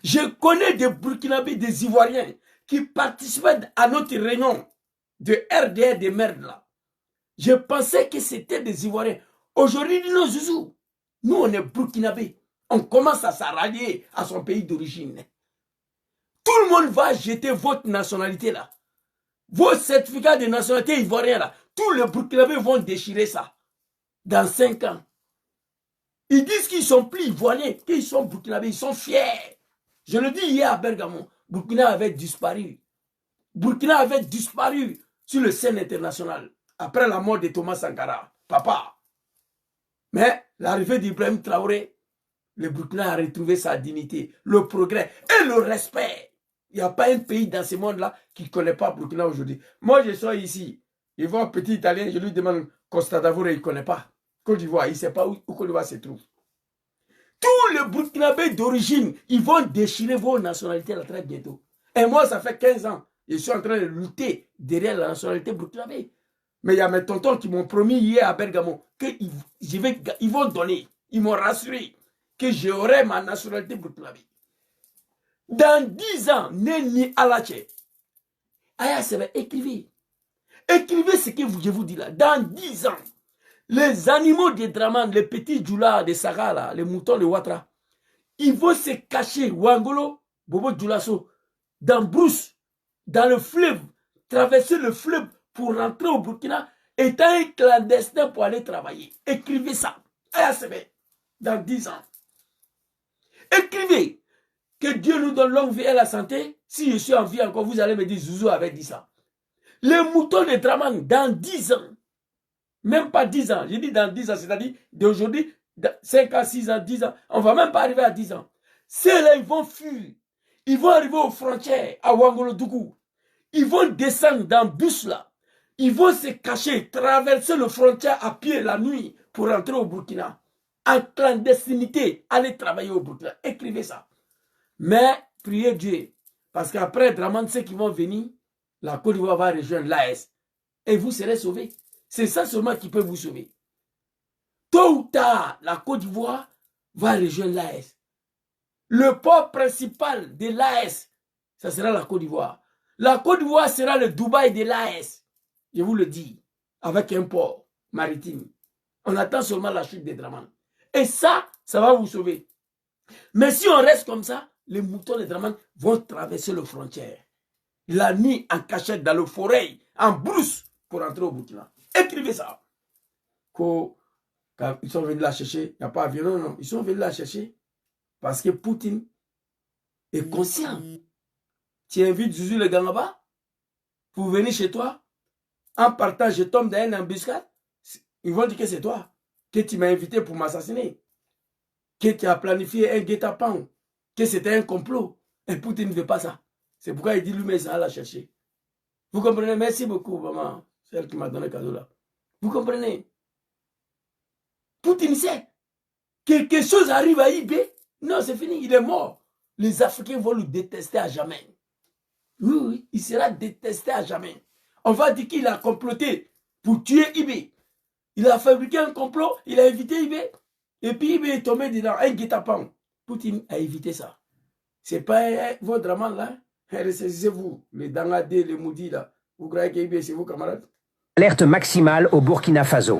Je connais des Burkinabés, des Ivoiriens qui participaient à notre réunion de RDR de merde là. Je pensais que c'était des Ivoiriens. Aujourd'hui, non, Zouzou. Nous, on est Burkinabés. On commence à s'arrailler à son pays d'origine. Tout le monde va jeter votre nationalité là. Vos certificats de nationalité ivoirienne là. Tous les Burkinabés vont déchirer ça. Dans 5 ans. Ils disent qu'ils sont plus ivoiriens, qu'ils sont burkinabés, ils sont fiers. Je le dis hier à Bergamo, Burkina avait disparu. Burkina avait disparu sur le scène international après la mort de Thomas Sankara, papa. Mais l'arrivée d'Ibrahim Traoré, le Burkina a retrouvé sa dignité, le progrès et le respect. Il n'y a pas un pays dans ce monde-là qui ne connaît pas Burkina aujourd'hui. Moi, je suis ici, je vois un petit Italien, je lui demande Costa d'Avour, il ne connaît pas. Côte d'Ivoire, il ne sait pas où Côte d'Ivoire se trouve. Tous les Burkinabés d'origine, ils vont déchirer vos nationalités là très bientôt. Et moi, ça fait 15 ans, je suis en train de lutter derrière la nationalité burkinabé. Mais il y a mes tontons qui m'ont promis hier à Bergamo qu'ils vont donner, ils m'ont rassuré que j'aurai ma nationalité burkinabé. Dans 10 ans, Neni Alache, Aya Sebe, écrivez. Écrivez ce que je vous dis là. Dans 10 ans, les animaux de Draman, les petits Djoula de Saga, les moutons de Ouattara, ils vont se cacher, Wangolo, Bobo Djoulasso, dans Brousse, dans le fleuve, traverser le fleuve pour rentrer au Burkina, étant un clandestin pour aller travailler. Écrivez ça. Dans 10 ans. Écrivez que Dieu nous donne longue vie et la santé. Si je suis en vie encore, vous allez me dire, Zouzou avait dit ça. Les moutons de Draman, dans 10 ans, même pas 10 ans, j'ai dit dans 10 ans, c'est-à-dire d'aujourd'hui, 5 ans, 6 ans, 10 ans, on ne va même pas arriver à 10 ans. Ceux-là, ils vont fuir. Ils vont arriver aux frontières à Ouagadougou. Ils vont descendre dans le bus là. Ils vont se cacher, traverser le frontière à pied la nuit pour rentrer au Burkina. En clandestinité, aller travailler au Burkina. Écrivez ça. Mais priez Dieu. Parce qu'après Dramane, ceux qui vont venir, la Côte d'Ivoire va rejoindre l'AS. Et vous serez sauvés. C'est ça seulement qui peut vous sauver. Tôt ou tard, la Côte d'Ivoire va rejoindre l'AS. Le port principal de l'AS, ça sera la Côte d'Ivoire. La Côte d'Ivoire sera le Dubaï de l'AS. Je vous le dis, avec un port maritime. On attend seulement la chute des Dramane. Et ça va vous sauver. Mais si on reste comme ça, les moutons des Dramane vont traverser les frontières. La nuit en cachette dans le forêt, en brousse, pour entrer au Burkina. Écrivez ça. Quand ils sont venus la chercher, il n'y a pas avion, non. Ils sont venus la chercher parce que Poutine est conscient. Tu invites Zouzou le Gangaba pour venir chez toi. En partant, je tombe dans une embuscade. Ils vont dire que c'est toi, que tu m'as invité pour m'assassiner, que tu as planifié un guet-apens, que c'était un complot. Et Poutine ne veut pas ça. C'est pourquoi il dit lui-même ça à la chercher. Vous comprenez? Merci beaucoup, maman. C'est elle qui m'a donné le cadeau là. Vous comprenez? Poutine sait. Quelque chose arrive à IB. Non, c'est fini, il est mort. Les Africains vont le détester à jamais. Oui, oui, il sera détesté à jamais. On va dire qu'il a comploté pour tuer IB. Il a fabriqué un complot, il a évité IB. Et puis IB est tombé dedans, un guet-apens. Poutine a évité ça. C'est pas votre Dramane là. Ressaisissez-vous, les Dangadé, les Moudi là. Vous croyez que IB c'est vos camarades? Alerte maximale au Burkina Faso.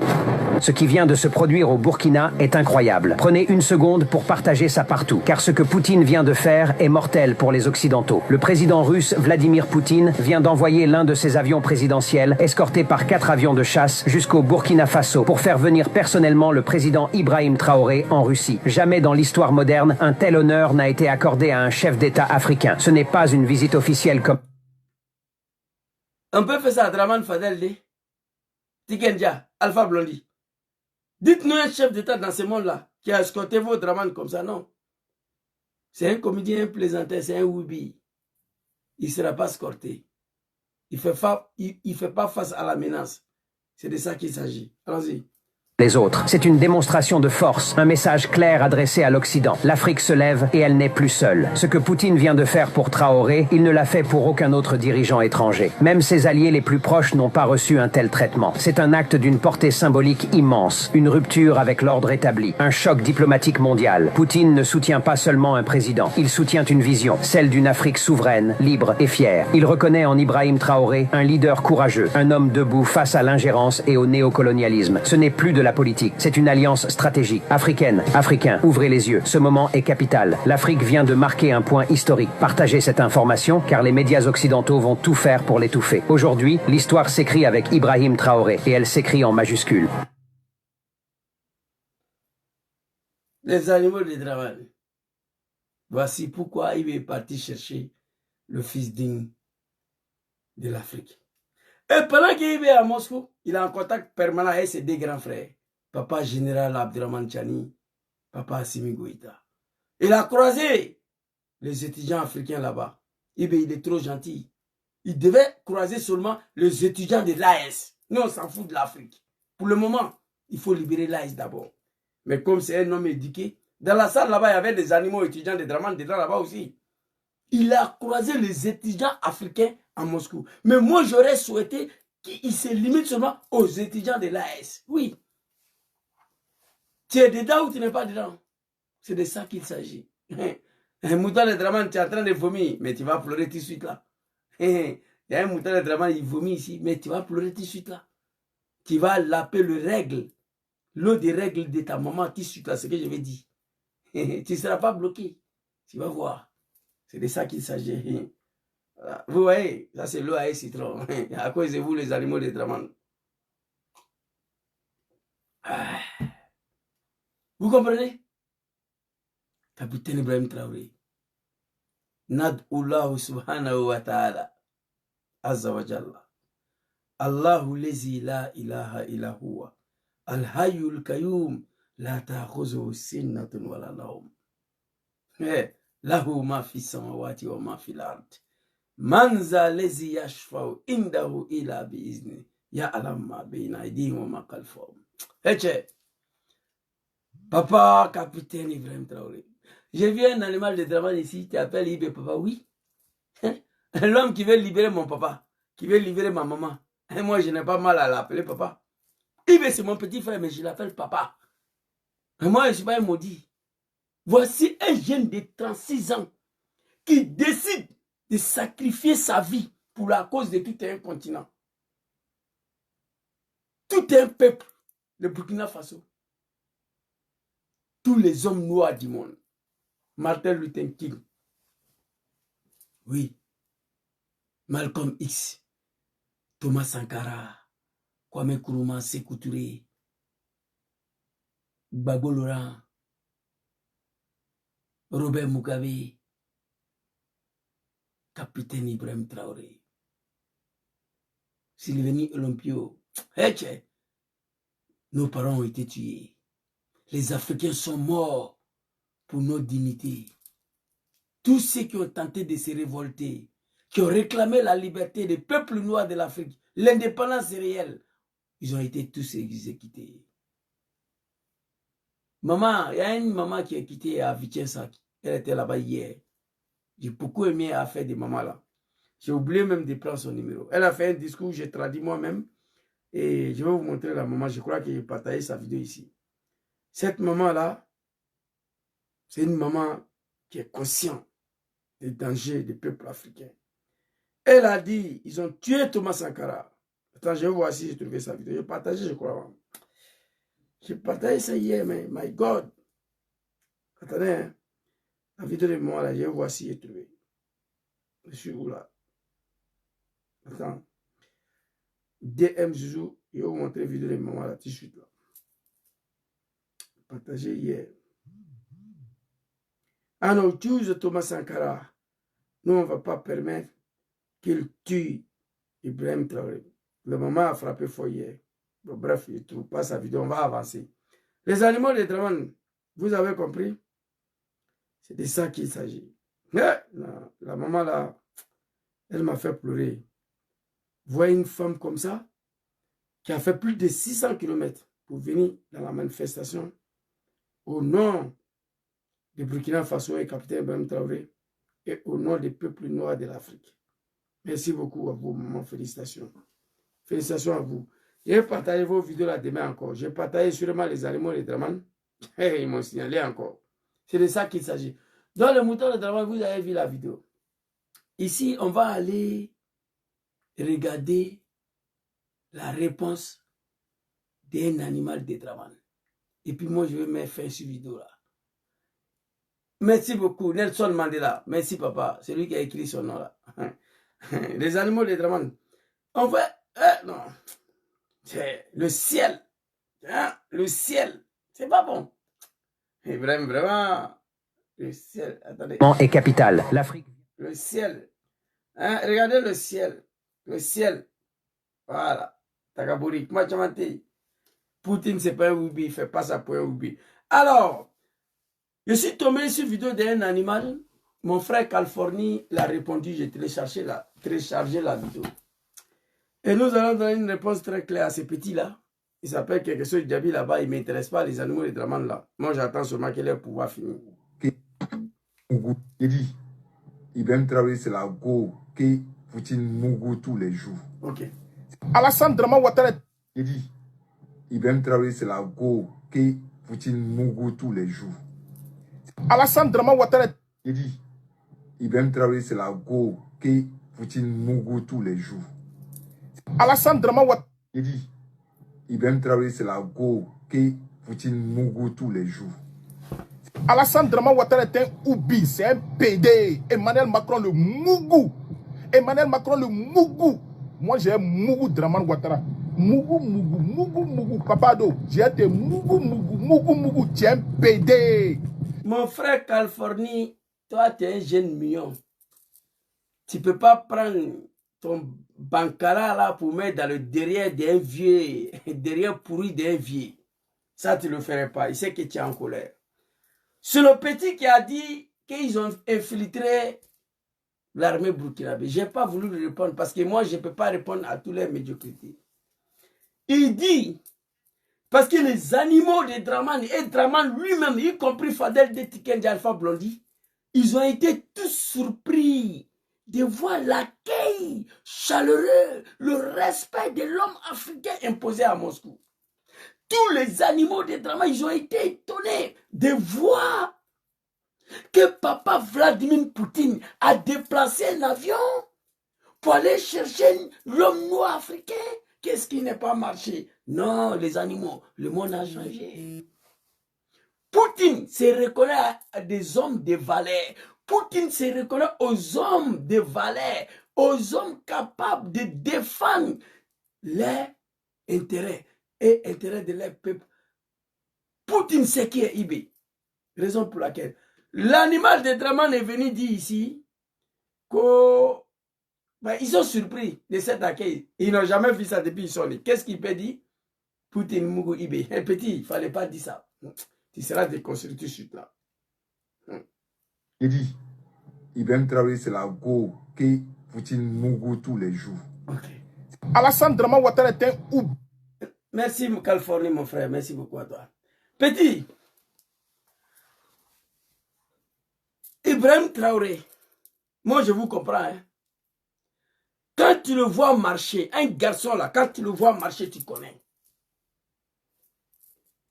Ce qui vient de se produire au Burkina est incroyable. Prenez une seconde pour partager ça partout, car ce que Poutine vient de faire est mortel pour les Occidentaux. Le président russe Vladimir Poutine vient d'envoyer l'un de ses avions présidentiels, escorté par 4 avions de chasse, jusqu'au Burkina Faso pour faire venir personnellement le président Ibrahim Traoré en Russie. Jamais dans l'histoire moderne, un tel honneur n'a été accordé à un chef d'État africain. Ce n'est pas une visite officielle comme... On peut faire ça à Dramane Fadel, Tikenja, Alpha Blondy. Dites-nous un chef d'État dans ce monde-là qui a escorté vos Dramane comme ça, non. C'est un comédien plaisantin, c'est un Wubi. Il ne sera pas escorté. Il ne fait pas face à la menace. C'est de ça qu'il s'agit. Allons-y. Les autres. C'est une démonstration de force, un message clair adressé à l'Occident. L'Afrique se lève et elle n'est plus seule. Ce que Poutine vient de faire pour Traoré, il ne l'a fait pour aucun autre dirigeant étranger. Même ses alliés les plus proches n'ont pas reçu un tel traitement. C'est un acte d'une portée symbolique immense, une rupture avec l'ordre établi, un choc diplomatique mondial. Poutine ne soutient pas seulement un président, il soutient une vision, celle d'une Afrique souveraine, libre et fière. Il reconnaît en Ibrahim Traoré un leader courageux, un homme debout face à l'ingérence et au néocolonialisme. Ce n'est plus de la politique, c'est une alliance stratégique. Africaine, Africains, ouvrez les yeux. Ce moment est capital. L'Afrique vient de marquer un point historique. Partagez cette information car les médias occidentaux vont tout faire pour l'étouffer. Aujourd'hui, l'histoire s'écrit avec Ibrahim Traoré et elle s'écrit en majuscules. Les animaux de Dramane. Voici pourquoi il est parti chercher le fils digne de l'Afrique. Et pendant qu'il est à Moscou, il est en contact permanent avec ses 2 grands frères. Papa général Abdurrahman Chani, papa Assimi Goïta. Il a croisé les étudiants africains là-bas. Il est trop gentil. Il devait croiser seulement les étudiants de l'AS. Nous, on s'en fout de l'Afrique. Pour le moment, il faut libérer l'AS d'abord. Mais comme c'est un homme éduqué, dans la salle là-bas, il y avait des animaux étudiants de Dramane dedans là-bas aussi. Il a croisé les étudiants africains à Moscou. Mais moi, j'aurais souhaité qu'il se limite seulement aux étudiants de l'AS. Oui. Tu es dedans ou tu n'es pas dedans? C'est de ça qu'il s'agit. Un mouton de Dramane, tu es en train de vomir, mais tu vas pleurer tout de suite là. Il y a un mouton de Dramane, il vomit ici, mais tu vas pleurer tout de suite là. Tu vas laper le règle, l'eau des règles de ta maman tout de suite là, c'est ce que je vais dire. Tu ne seras pas bloqué. Tu vas voir. C'est de ça qu'il s'agit. Vous voyez, ça c'est l'eau à citron. À cause de vous, les animaux de Dramane. Vous comprenez? Capitaine Ibrahim Traoré. Nad'ullahu subhanahu wa ta'ala. Azza wa jalla. Allahu lezi la ilaha illa huwa. Al-hayyul kayyum la ta'khuzuhu sinnatun wala nawm. lahu ma fi samawati wa ma fi l'ard. Man za lezi yashfa'u indahu ila bi izni. Ya alam ma bayna aydihim wa ma khalfahum. Eche, papa, capitaine Ibrahim Traoré. J'ai vu un animal de drame ici qui appelle Ibé Papa, oui. L'homme qui veut libérer mon papa, qui veut libérer ma maman. Et moi, je n'ai pas mal à l'appeler papa. Ibé, c'est mon petit frère, mais je l'appelle papa. Et moi, je ne suis pas un maudit. Voici un jeune de 36 ans qui décide de sacrifier sa vie pour la cause de tout un continent. Tout un peuple, le Burkina Faso. Tous les hommes noirs du monde. Martin Luther King. Oui. Malcolm X. Thomas Sankara. Kwame Nkrumah, Sékou Touré. Gbagbo Laurent. Robert Mugabe. Capitaine Ibrahim Traoré. Sylvanie Olympio. Hey, nos parents ont été tués. Les Africains sont morts pour notre dignité. Tous ceux qui ont tenté de se révolter, qui ont réclamé la liberté des peuples noirs de l'Afrique, l'indépendance réelle, ils ont été tous exécutés. Maman, il y a une maman qui est quittée à Vicenza. Elle était là-bas hier. J'ai beaucoup aimé l'affaire de maman là. J'ai oublié même de prendre son numéro. Elle a fait un discours, j'ai traduit moi-même. Et je vais vous montrer la maman. Je crois que j'ai partagé sa vidéo ici. Cette maman-là, c'est une maman qui est consciente des dangers des peuples africains. Elle a dit, ils ont tué Thomas Sankara. Attends, je vais voir si j'ai trouvé sa vidéo. J'ai partagé, je crois. J'ai partagé ça hier, mais my God. Attendez, hein. La vidéo de moi, là, je vais voir si j'ai trouvé. Je suis où là? Attends. DM Zouzou, je vais vous montrer la vidéo de maman là, tout de suite là. Partagé hier. Ah non, tue Thomas Sankara. Nous, on ne va pas permettre qu'il tue Ibrahim Traoré. Le maman a frappé fort hier. Bon, bref, je ne trouve pas sa vidéo, on va avancer. Les animaux de Draman, vous avez compris? C'est de ça qu'il s'agit. La maman là, elle m'a fait pleurer. Voyez une femme comme ça, qui a fait plus de 600 km pour venir dans la manifestation au nom de Burkina Faso et capitaine Ibrahim Traoré et au nom des peuples noirs de l'Afrique. Merci beaucoup à vous, maman. Félicitations. Félicitations à vous. J'ai partagé vos vidéos là demain encore. J'ai partagé sûrement les animaux de Draman. Ils m'ont signalé encore. C'est de ça qu'il s'agit. Dans le mouton de Draman, vous avez vu la vidéo. Ici, on va aller regarder la réponse d'un animal de Draman. Et puis moi, je vais me faire cette vidéo-là. Merci beaucoup, Nelson Mandela. Merci, papa. C'est lui qui a écrit son nom là. Les animaux de Draman. En fait, non. C'est le ciel. Hein? Le ciel. C'est pas bon. Et vraiment, le ciel. Attendez. Est capital. L'Afrique. Le ciel. Hein? Regardez le ciel. Le ciel. Voilà. Takaburi. Poutine, c'est pas un Oubi. Il fait pas ça pour un Oubi. Alors, je suis tombé sur une vidéo d'un animal. Mon frère Californie l'a répondu. J'ai téléchargé la vidéo. Et nous allons donner une réponse très claire à ce petit-là. Il s'appelle quelque chose de Djabi là-bas. Il ne m'intéresse pas, les animaux de Draman là. Moi, j'attends seulement que leur pouvoir finir. Il dit, Ibrahim Traoré, c'est la go que Poutine Mougou tous les jours. Ok. Alassane Draman Ouattara. Il dit, Ibrahim Traoré, c'est la go que Poutine Mougou tous les jours. Alassane Draman Ouattara. Il dit, Ibrahim Traoré, c'est la go que Poutine Mougou tous les jours. Alassane Draman Ouattara. Il dit, Ibrahim Traoré, c'est la go que Poutine Mougou tous les jours. Alassane Draman Ouattara est un oubi, c'est un PD. Emmanuel Macron le Mougou. Emmanuel Macron le Mougou. Moi j'ai un Mougou Draman Ouattara. Mougou. Papado, j'ai été Mougou. Tu es un PD. Mon frère Californie, toi tu es un jeune million. Tu ne peux pas prendre ton bancara là pour mettre dans le derrière d'un vieux, derrière pourri d'un vieux. Ça tu ne le ferais pas. Il sait que tu es en colère. C'est le petit qui a dit qu'ils ont infiltré l'armée burkinabé. Je n'ai pas voulu lui répondre parce que moi, je ne peux pas répondre à tous les médiocrités. Il dit, parce que les animaux de Dramane et Dramane lui-même, y compris Fadel Detiken et Alpha Blondy, ils ont été tous surpris de voir l'accueil chaleureux, le respect de l'homme africain imposé à Moscou. Tous les animaux de Dramane, ils ont été étonnés de voir que papa Vladimir Poutine a déplacé un avion pour aller chercher l'homme noir africain. Qu'est-ce qui n'est pas marché? Non, les animaux, le monde a changé. Poutine se reconnaît à des hommes de valeur. Poutine se reconnaît aux hommes de valeur, aux hommes capables de défendre leurs intérêts et intérêts de leur peuple. Poutine sait qui est Ibé. Raison pour laquelle l'animal de Dramane est venu dire ici que ils sont surpris de cet accueil. Ils n'ont jamais vu ça depuis qu'ils sont nés. Qu'est-ce qu'il peut dire? Poutine Mougou Ibé. Un petit, il ne fallait pas dire ça. Tu seras déconstruit tout de suite là. Il dit, Ibrahim Traoré, c'est la go que Poutine Mougou tous les jours. Okay. Alassane Draman Ouattara est un oub. Merci Californie mon frère, merci beaucoup à toi. Petit, Ibrahim Traoré, moi je vous comprends. Hein? Quand tu le vois marcher, un garçon là, quand tu le vois marcher, tu connais.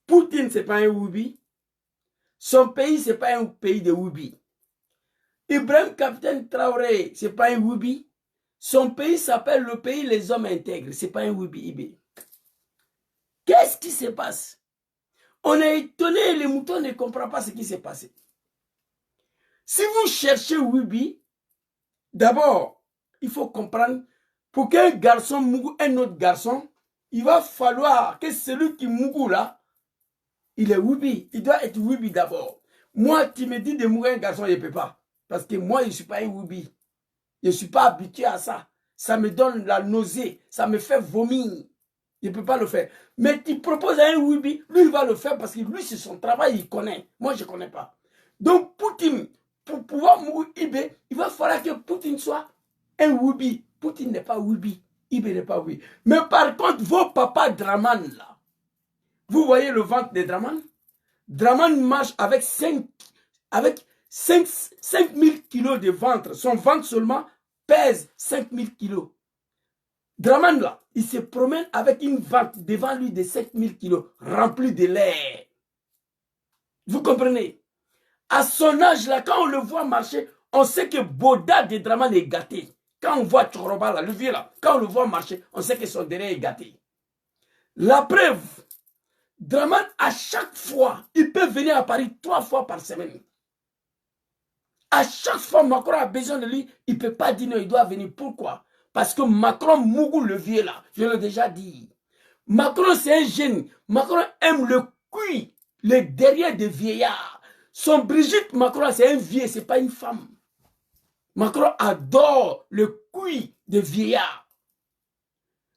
Poutine, ce n'est pas un Woubi. Son pays, ce n'est pas un pays de Woubi. Ibrahim Capitaine Traoré, ce n'est pas un Woubi. Son pays s'appelle le pays les hommes intègres. Ce n'est pas un Woubi. Qu'est-ce qui se passe? On est étonné, les moutons ne comprennent pas ce qui s'est passé. Si vous cherchez Woubi, d'abord, il faut comprendre, pour qu'un garçon mougou un autre garçon, il va falloir que celui qui mougou là, il est Woubi. Il doit être Woubi d'abord. Moi, tu me dis de mourir un garçon, je ne peux pas. Parce que moi, je ne suis pas un Woubi. Je ne suis pas habitué à ça. Ça me donne la nausée. Ça me fait vomir. Je ne peux pas le faire. Mais tu proposes à un Woubi, lui, il va le faire parce que lui, c'est son travail, il connaît. Moi, je ne connais pas. Donc, Poutine, pour pouvoir mourir Ibé, il va falloir que Poutine soit un Woubi. Poutine n'est pas Woubi. Ibé n'est pas Woubi. Mais par contre, vos papas Dramane, là, vous voyez le ventre de Dramane? Dramane marche avec 5 000 kilos de ventre. Son ventre seulement pèse 5 000 kilos. Dramane là, il se promène avec une ventre devant lui de 5 000 kilos, remplie de l'air. Vous comprenez? À son âge là, quand on le voit marcher, on sait que Boda de Dramane est gâté. Quand on voit Tchoroba là, le vieux là, quand on le voit marcher, on sait que son derrière est gâté. La preuve, Dramane, à chaque fois, il peut venir à Paris 3 fois par semaine. À chaque fois, Macron a besoin de lui, il ne peut pas dire non, il doit venir. Pourquoi? Parce que Macron Mougou le vieux là, je l'ai déjà dit. Macron c'est un jeune. Macron aime le cuit, le derrière des vieillards. Son Brigitte Macron c'est un vieux, ce n'est pas une femme. Macron adore le cuit des vieillards.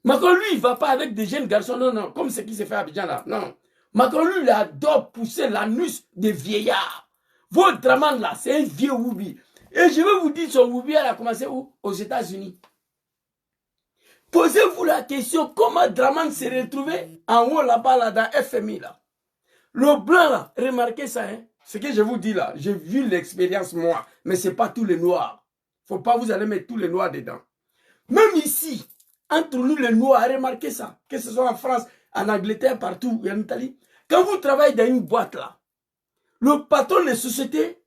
Macron, lui, il ne va pas avec des jeunes garçons, non, non, comme ce qui s'est fait à Abidjan là, non. Macron, lui, il adore pousser l'anus des vieillards. Votre Dramane là, c'est un vieux Woubi. Et je vais vous dire, son Woubi, elle a commencé où? Aux États-Unis. Posez-vous la question, comment Dramane s'est retrouvé en haut là-bas, là, dans FMI là. Le blanc là, remarquez ça, hein. Ce que je vous dis là, j'ai vu l'expérience moi, mais ce n'est pas tous les noirs. Il ne faut pas vous aller mettre tous les noirs dedans. Même ici, entre nous les noirs, remarquez ça, que ce soit en France, en Angleterre, partout, en Italie. Quand vous travaillez dans une boîte là, le patron de société,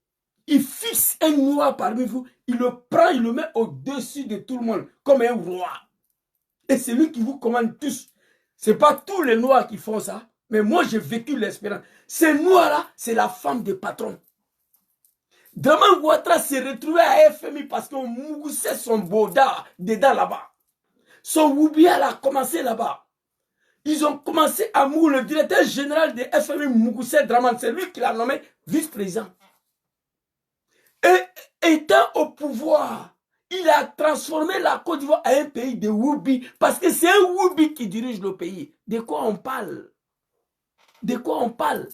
il fixe un noir parmi vous, il le prend, il le met au-dessus de tout le monde, comme un roi. Et c'est lui qui vous commande tous. Ce n'est pas tous les noirs qui font ça, mais moi j'ai vécu l'expérience. Ces noirs-là, c'est la femme des patrons. Dramane Ouattara s'est retrouvé à FMI parce qu'on moussait son boda dedans là-bas. Son Woubial a commencé là-bas. Ils ont commencé à mourir. Le directeur général de FMI Mougoussé Dramane, c'est lui qui l'a nommé vice-président. Et étant au pouvoir, il a transformé la Côte d'Ivoire en un pays de Woubi. Parce que c'est un Woubi qui dirige le pays. De quoi on parle? De quoi on parle?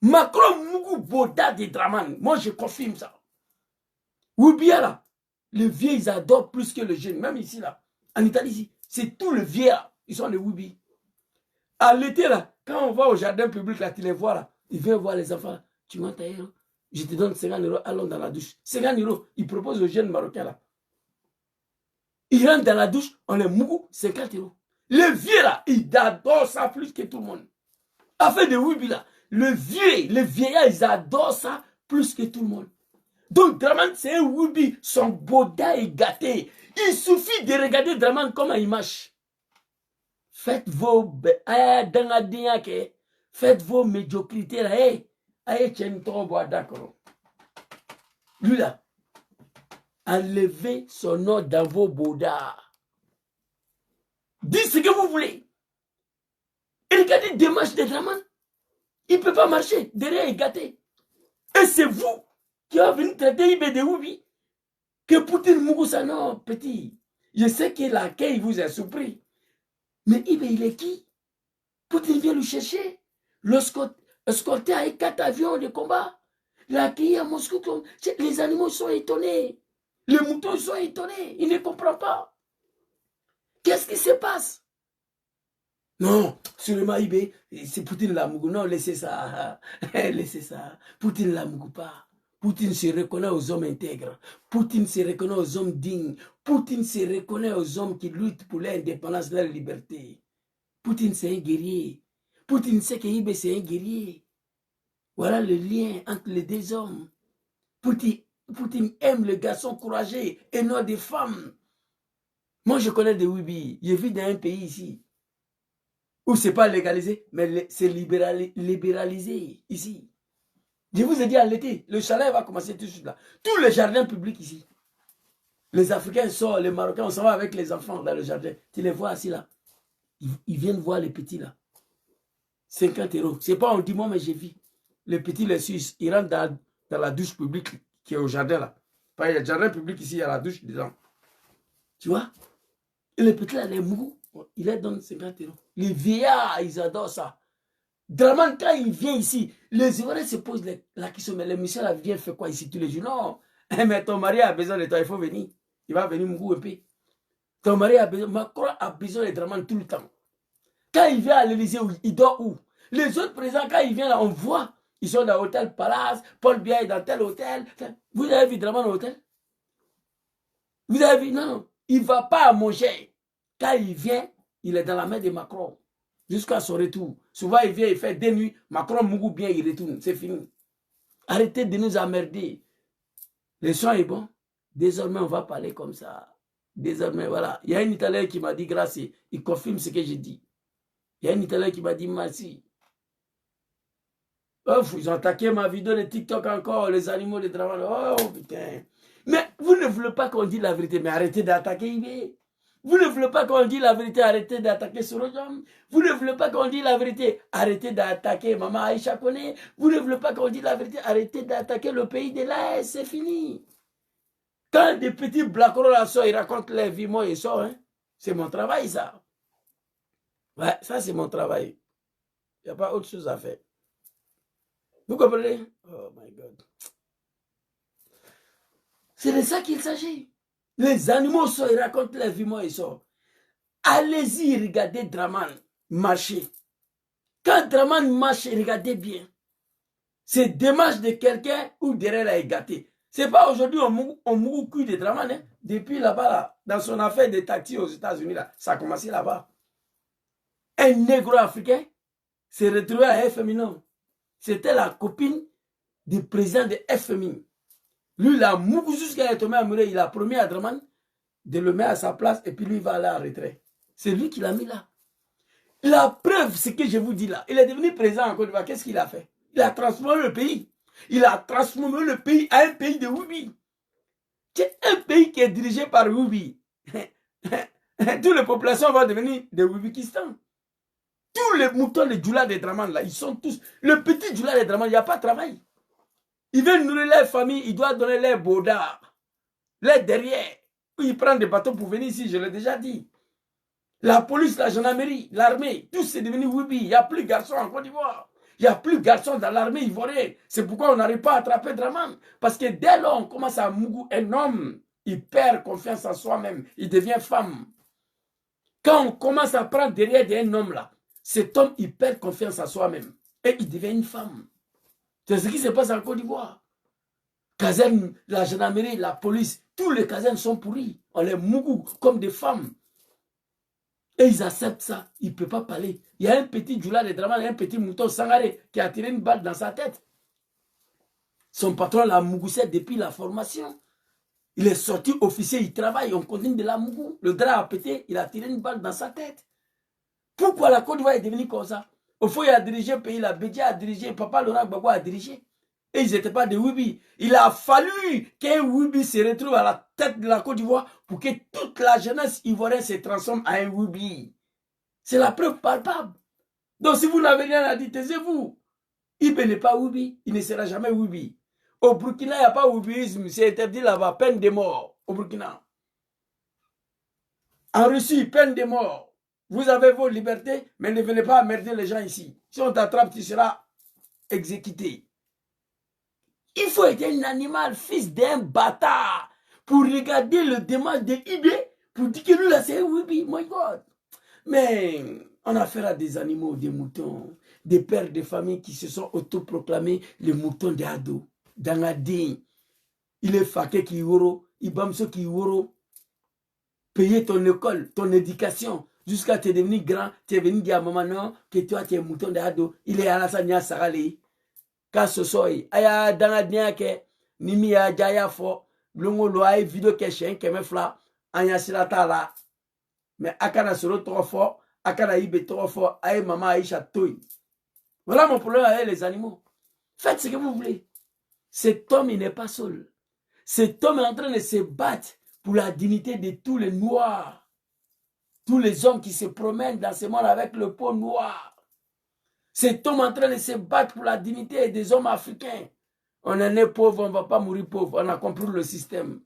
Macron, Mougou, Boda de Draman. Moi, je confirme ça. Wibia, là, les vieux, ils adorent plus que les jeunes. Même ici, là, en Italie, ici, c'est tout le vieux, là. Ils sont des Wibi. À l'été, là, quand on va au jardin public, là, tu les vois, là, ils viennent voir les enfants. Tu montes à eux, je te donne 50 €, allons dans la douche. 50 €, ils proposent aux jeunes Marocains, là. Ils rentrent dans la douche, on les Mougou, 50 €. Les vieux, là, ils adorent ça plus que tout le monde. Afin de Wibi, là, les vieillards, ils adorent ça plus que tout le monde. Donc, Draman, c'est un Wibi, son boda est gâté. Il suffit de regarder Draman comment il marche. Faites vos médiocrités là. D'accord. Lui là, enlevez son nom dans vos bodas. Dites ce que vous voulez. Et regardez les démarches de Draman. Il ne peut pas marcher. Derrière, il est gâté. Et c'est vous qui avez venu traiter Ibé de Oubi. Que Poutine Mougoussa, non, petit. Je sais que l'accueil vous a surpris. Mais Ibé, il est qui? Poutine vient le chercher. L'escorter avec 4 avions de combat. L'accueillir à Moscou. Les animaux sont étonnés. Les moutons sont étonnés. Ils ne comprennent pas. Qu'est-ce qui se passe? Non, sûrement Ibé, c'est Poutine la Mougou. Non, laissez ça. Laissez ça. Poutine la Mougou pas. Poutine se reconnaît aux hommes intègres. Poutine se reconnaît aux hommes dignes. Poutine se reconnaît aux hommes qui luttent pour l'indépendance, leur liberté. Poutine, c'est un guerrier. Poutine sait que Ibé, c'est un guerrier. Voilà le lien entre les deux hommes. Poutine aime les garçons courageux et non des femmes. Moi, je connais des Wibi. Je vis dans un pays ici où ce n'est pas légalisé, mais c'est libéralisé ici. Je vous ai dit à l'été, le chalet va commencer tout de suite là. Tous les jardins publics ici. Les Africains sortent, les Marocains, on s'en va avec les enfants dans le jardin. Tu les vois assis là. Ils viennent voir les petits là. 50 €. Ce n'est pas un dimanche, mais j'ai vu. Les petits, les Suisses, ils rentrent dans la douche publique qui est au jardin là. Il y a le jardin public ici, il y a la douche dedans. Tu vois? Et les petits là, les mous, ils leur donnent 50 €. Les vieillards, ils adorent ça. Draman, quand il vient ici, les Ivoiriens se posent la question, mais le monsieur là vient faire quoi ici tous les jours? Non, mais ton mari a besoin de toi, il faut venir. Il va venir Mougou un peu. Ton mari a besoin, Macron a besoin de Draman tout le temps. Quand il vient à l'Élysée, il dort où? Les autres présidents, quand ils viennent là, on voit, ils sont dans l'hôtel Palace, Paul Biya est dans tel hôtel. Vous avez vu Draman au hôtel? Vous avez vu? Non, il ne va pas manger. Quand il vient, il est dans la main de Macron. Jusqu'à son retour. Souvent, il vient, il fait 2 nuits. Macron Mougou bien, il retourne. C'est fini. Arrêtez de nous emmerder. Le son est bon. Désormais, on va parler comme ça. Désormais, voilà. Il y a un Italien qui m'a dit grâce. Il confirme ce que j'ai dit. Il y a un Italien qui m'a dit merci. Oh, ils ont attaqué ma vidéo de TikTok encore, les animaux de travail. Oh, putain. Mais vous ne voulez pas qu'on dise la vérité, mais arrêtez d'attaquer Ibé. Vous ne voulez pas qu'on dise la vérité, arrêtez d'attaquer Sorojam. Vous ne voulez pas qu'on dise la vérité, arrêtez d'attaquer Maman Aïcha Kone. Vous ne voulez pas qu'on dise la vérité, arrêtez d'attaquer le pays de l'Est, c'est fini. Quand des petits blacros là sortent, ils racontent leur vie, moi ils sortent. Hein. C'est mon travail ça. Ouais, ça c'est mon travail. Il n'y a pas autre chose à faire. Vous comprenez? Oh my God. C'est de ça qu'il s'agit. Les animaux sont, ils racontent leur vie, moi ils sont. Allez-y, regardez Draman marcher. Quand Draman marche, regardez bien. C'est démarche de quelqu'un ou derrière la gâté. C'est pas aujourd'hui on mou cul de Draman. Hein. Depuis là-bas, là, dans son affaire de taxi aux États-Unis, là, ça a commencé là-bas. Un négro africain s'est retrouvé à FMI. Non. C'était la copine du président de FMI. Lui, là, jusqu'à être tombé amoureux, il a promis à Draman de le mettre à sa place et puis lui, il va aller en retrait. C'est lui qui l'a mis là. La preuve, c'est que je vous dis là. Il est devenu président en Côte d'Ivoire. Qu'est-ce qu'il a fait? Il a transformé le pays. Il a transformé le pays à un pays de Wibi. C'est un pays qui est dirigé par Wibi. Toutes les populations vont devenir de Wibikistan. Tous les moutons, les djoulas de Draman là, ils sont tous... Le petit djoula de Draman, il n'y a pas de travail. Ils veulent nourrir leur famille, ils doivent donner leur boda, leur derrière. Ils prennent des bateaux pour venir ici, je l'ai déjà dit. La police, la gendarmerie, l'armée, tout c'est devenu Wibi. Il n'y a plus de garçons en Côte d'Ivoire. Il n'y a plus de garçons dans l'armée ivoirienne. C'est pourquoi on n'arrive pas à attraper Draman. Parce que dès lors on commence à Mougou, un homme, il perd confiance en soi-même. Il devient femme. Quand on commence à prendre derrière un homme là, cet homme, il perd confiance en soi-même. Et il devient une femme. C'est ce qui se passe en Côte d'Ivoire. Caserne, la gendarmerie, la police, tous les casernes sont pourris. On les mougou comme des femmes. Et ils acceptent ça. Ils ne peuvent pas parler. Il y a un petit Djoula de Draman, un petit mouton Sangaré qui a tiré une balle dans sa tête. Son patron l'a mougoussé depuis la formation. Il est sorti officier, il travaille, on continue de la mougou. Le drap a pété, il a tiré une balle dans sa tête. Pourquoi la Côte d'Ivoire est devenue comme ça? Au fond, il a dirigé le pays, la Bédia a dirigé, Papa Laurent Gbagbo a dirigé. Et ils n'étaient pas des Wibi. Il a fallu qu'un Wibi se retrouve à la tête de la Côte d'Ivoire pour que toute la jeunesse ivoirienne se transforme en un Wibi. C'est la preuve palpable. Donc si vous n'avez rien à dire, taisez-vous. Ibé n'est pas Wibi, il ne sera jamais Wibi. Au Burkina, il n'y a pas Wibisme, c'est interdit là-bas, peine de mort au Burkina. En Russie, peine de mort. Vous avez vos libertés, mais ne venez pas emmerder les gens ici. Si on t'attrape, tu seras exécuté. Il faut être un animal, fils d'un bâtard, pour regarder le démarche de Ibé, pour dire que lui là c'est un Wibi, my God. Mais on a affaire à des animaux, des moutons, des pères de famille qui se sont autoproclamés les moutons des ados. Dans la digne, il est faké qui yoro, il bamso qui yoro. Payer ton école, ton éducation, jusqu'à te devenir grand, tu es venu dire à maman non, que toi tu es mouton des ados. Il est à la sanya sarali. Quand ce soir, aya dans la digne que nimi ya jaya fo, blongo lo ay vidéo que chien que me fla, anya silata la. Mais akana solo trop fort, akana ibe trop fort, ay maman Aïcha toy. Voilà mon problème avec les animaux. Faites ce que vous voulez. Cet homme, il n'est pas seul. Cet homme est en train de se battre pour la dignité de tous les noirs. Tous les hommes qui se promènent dans ce monde avec le peau noir. Cet homme est en train de se battre pour la dignité des hommes africains. On est né pauvre, on ne va pas mourir pauvre. On a compris le système.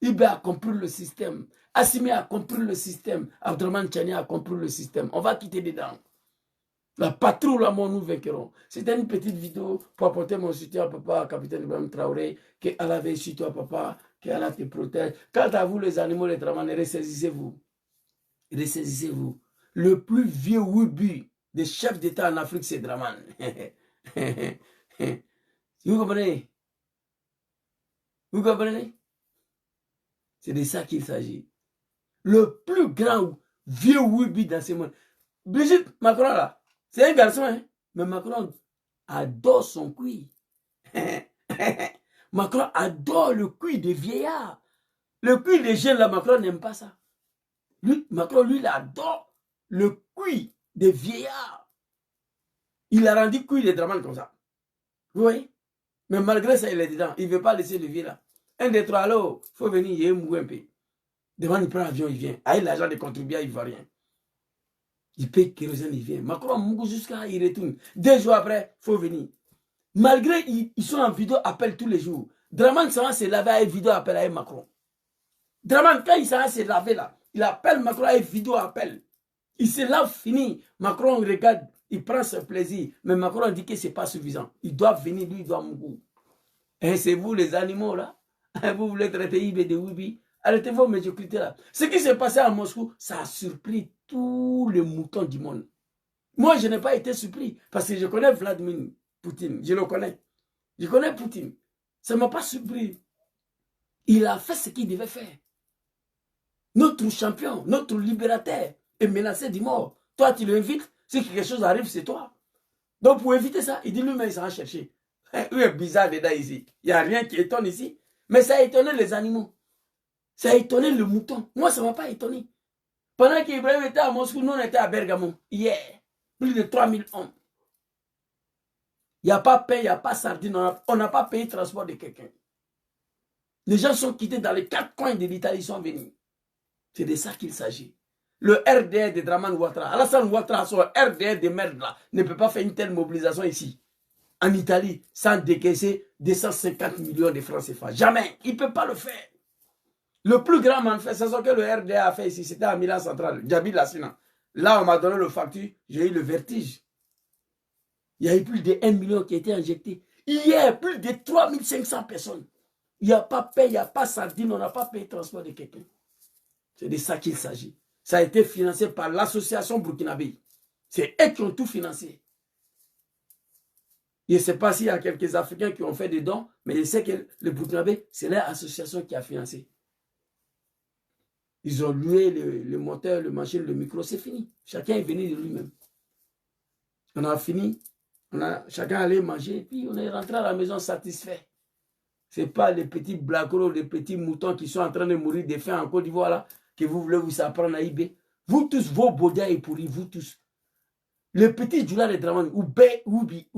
Ibé a compris le système. Assimi a compris le système. Abdraman Tchani a compris le système. On va quitter dedans. La patrouille, là, nous vaincrons. C'était une petite vidéo pour apporter mon soutien à papa, capitaine Ibrahim Traoré, que Allah veille sur toi, papa, que Allah te protège. Quant à vous, les animaux, les Draman, ressaisissez-vous. Ressaisissez-vous. Le plus vieux Wibi des chefs d'État en Afrique, c'est Draman. Vous comprenez? Vous comprenez? C'est de ça qu'il s'agit. Le plus grand vieux Wibi dans ce monde. Brigitte Macron, là, c'est un garçon, hein? Mais Macron adore son cuir. Macron adore le cuir des vieillards. Le cuir des jeunes, là, Macron n'aime pas ça. Lui, Macron, lui, il adore le cuir des vieillards. Il a rendu cuir des Draman comme ça. Vous voyez? Mais malgré ça, il est dedans. Il ne veut pas laisser le vieux là. Un des trois, alors, il faut venir, il est mou un peu. Devant, il prend l'avion, il vient. Avec l'argent des contribuables ivoiriens. Il paye kérosène, il vient. Macron, Mougou, jusqu'à il retourne. 2 jours après, il faut venir. Malgré ils sont en vidéo appel tous les jours. Draman s'en va se laver avec vidéo appel avec Macron. Draman, quand il s'en va se laver là, il appelle Macron avec vidéo appel. Il se lave fini. Macron regarde, il prend son plaisir. Mais Macron dit que ce n'est pas suffisant. Il doit venir, lui, il doit Mougou. Et c'est vous les animaux là. Vous voulez traiter Ibé de Wibi. Arrêtez vos médiocrités là. Ce qui s'est passé à Moscou, ça a surpris tous les moutons du monde. Moi, je n'ai pas été surpris parce que je connais Vladimir Poutine. Je le connais. Je connais Poutine. Ça ne m'a pas surpris. Il a fait ce qu'il devait faire. Notre champion, notre libérateur est menacé de mort. Toi, tu l'invites. Si quelque chose arrive, c'est toi. Donc, pour éviter ça, il dit lui-même, il s'en va chercher. Il est bizarre dedans ici. Il n'y a rien qui étonne ici. Mais ça a étonné les animaux. Ça a étonné le mouton. Moi, ça ne m'a pas étonné. Pendant qu'Ibrahim était à Moscou, nous, on était à Bergamo. Hier, plus de 3000 hommes. Il n'y a pas pain, il n'y a pas sardine. On n'a pas payé le transport de quelqu'un. Les gens sont quittés dans les 4 coins de l'Italie, ils sont venus. C'est de ça qu'il s'agit. Le RDR de Draman Ouattara, Alassane Ouattara, son RDR de merde là, ne peut pas faire une telle mobilisation ici, en Italie, sans décaisser 250 millions de francs CFA. Jamais. Il ne peut pas le faire. Le plus grand manifestation que le RDA a fait ici, c'était à Milan Central, Djabi Lassina. Là, on m'a donné le facture, j'ai eu le vertige. Il y a eu plus de 1 million qui a été injecté. Hier, plus de 3500 personnes. Il n'y a pas paix, il n'y a pas sardine, on n'a pas payé le transport de quelqu'un. C'est de ça qu'il s'agit. Ça a été financé par l'association burkinabé. C'est eux qui ont tout financé. Je ne sais pas s'il y a quelques Africains qui ont fait des dons, mais je sais que le burkinabé, c'est leur association qui a financé. Ils ont loué le moteur, le machine, le micro, c'est fini. Chacun est venu de lui-même. On a fini, chacun allait manger, et puis on est rentré à la maison satisfait. Ce n'est pas les petits blacros, les petits moutons qui sont en train de mourir de faim en Côte d'Ivoire là, que vous voulez vous apprendre à IB. Vous tous, vos bodas est pourri, vous tous. Le petit Djoula de Draman, ou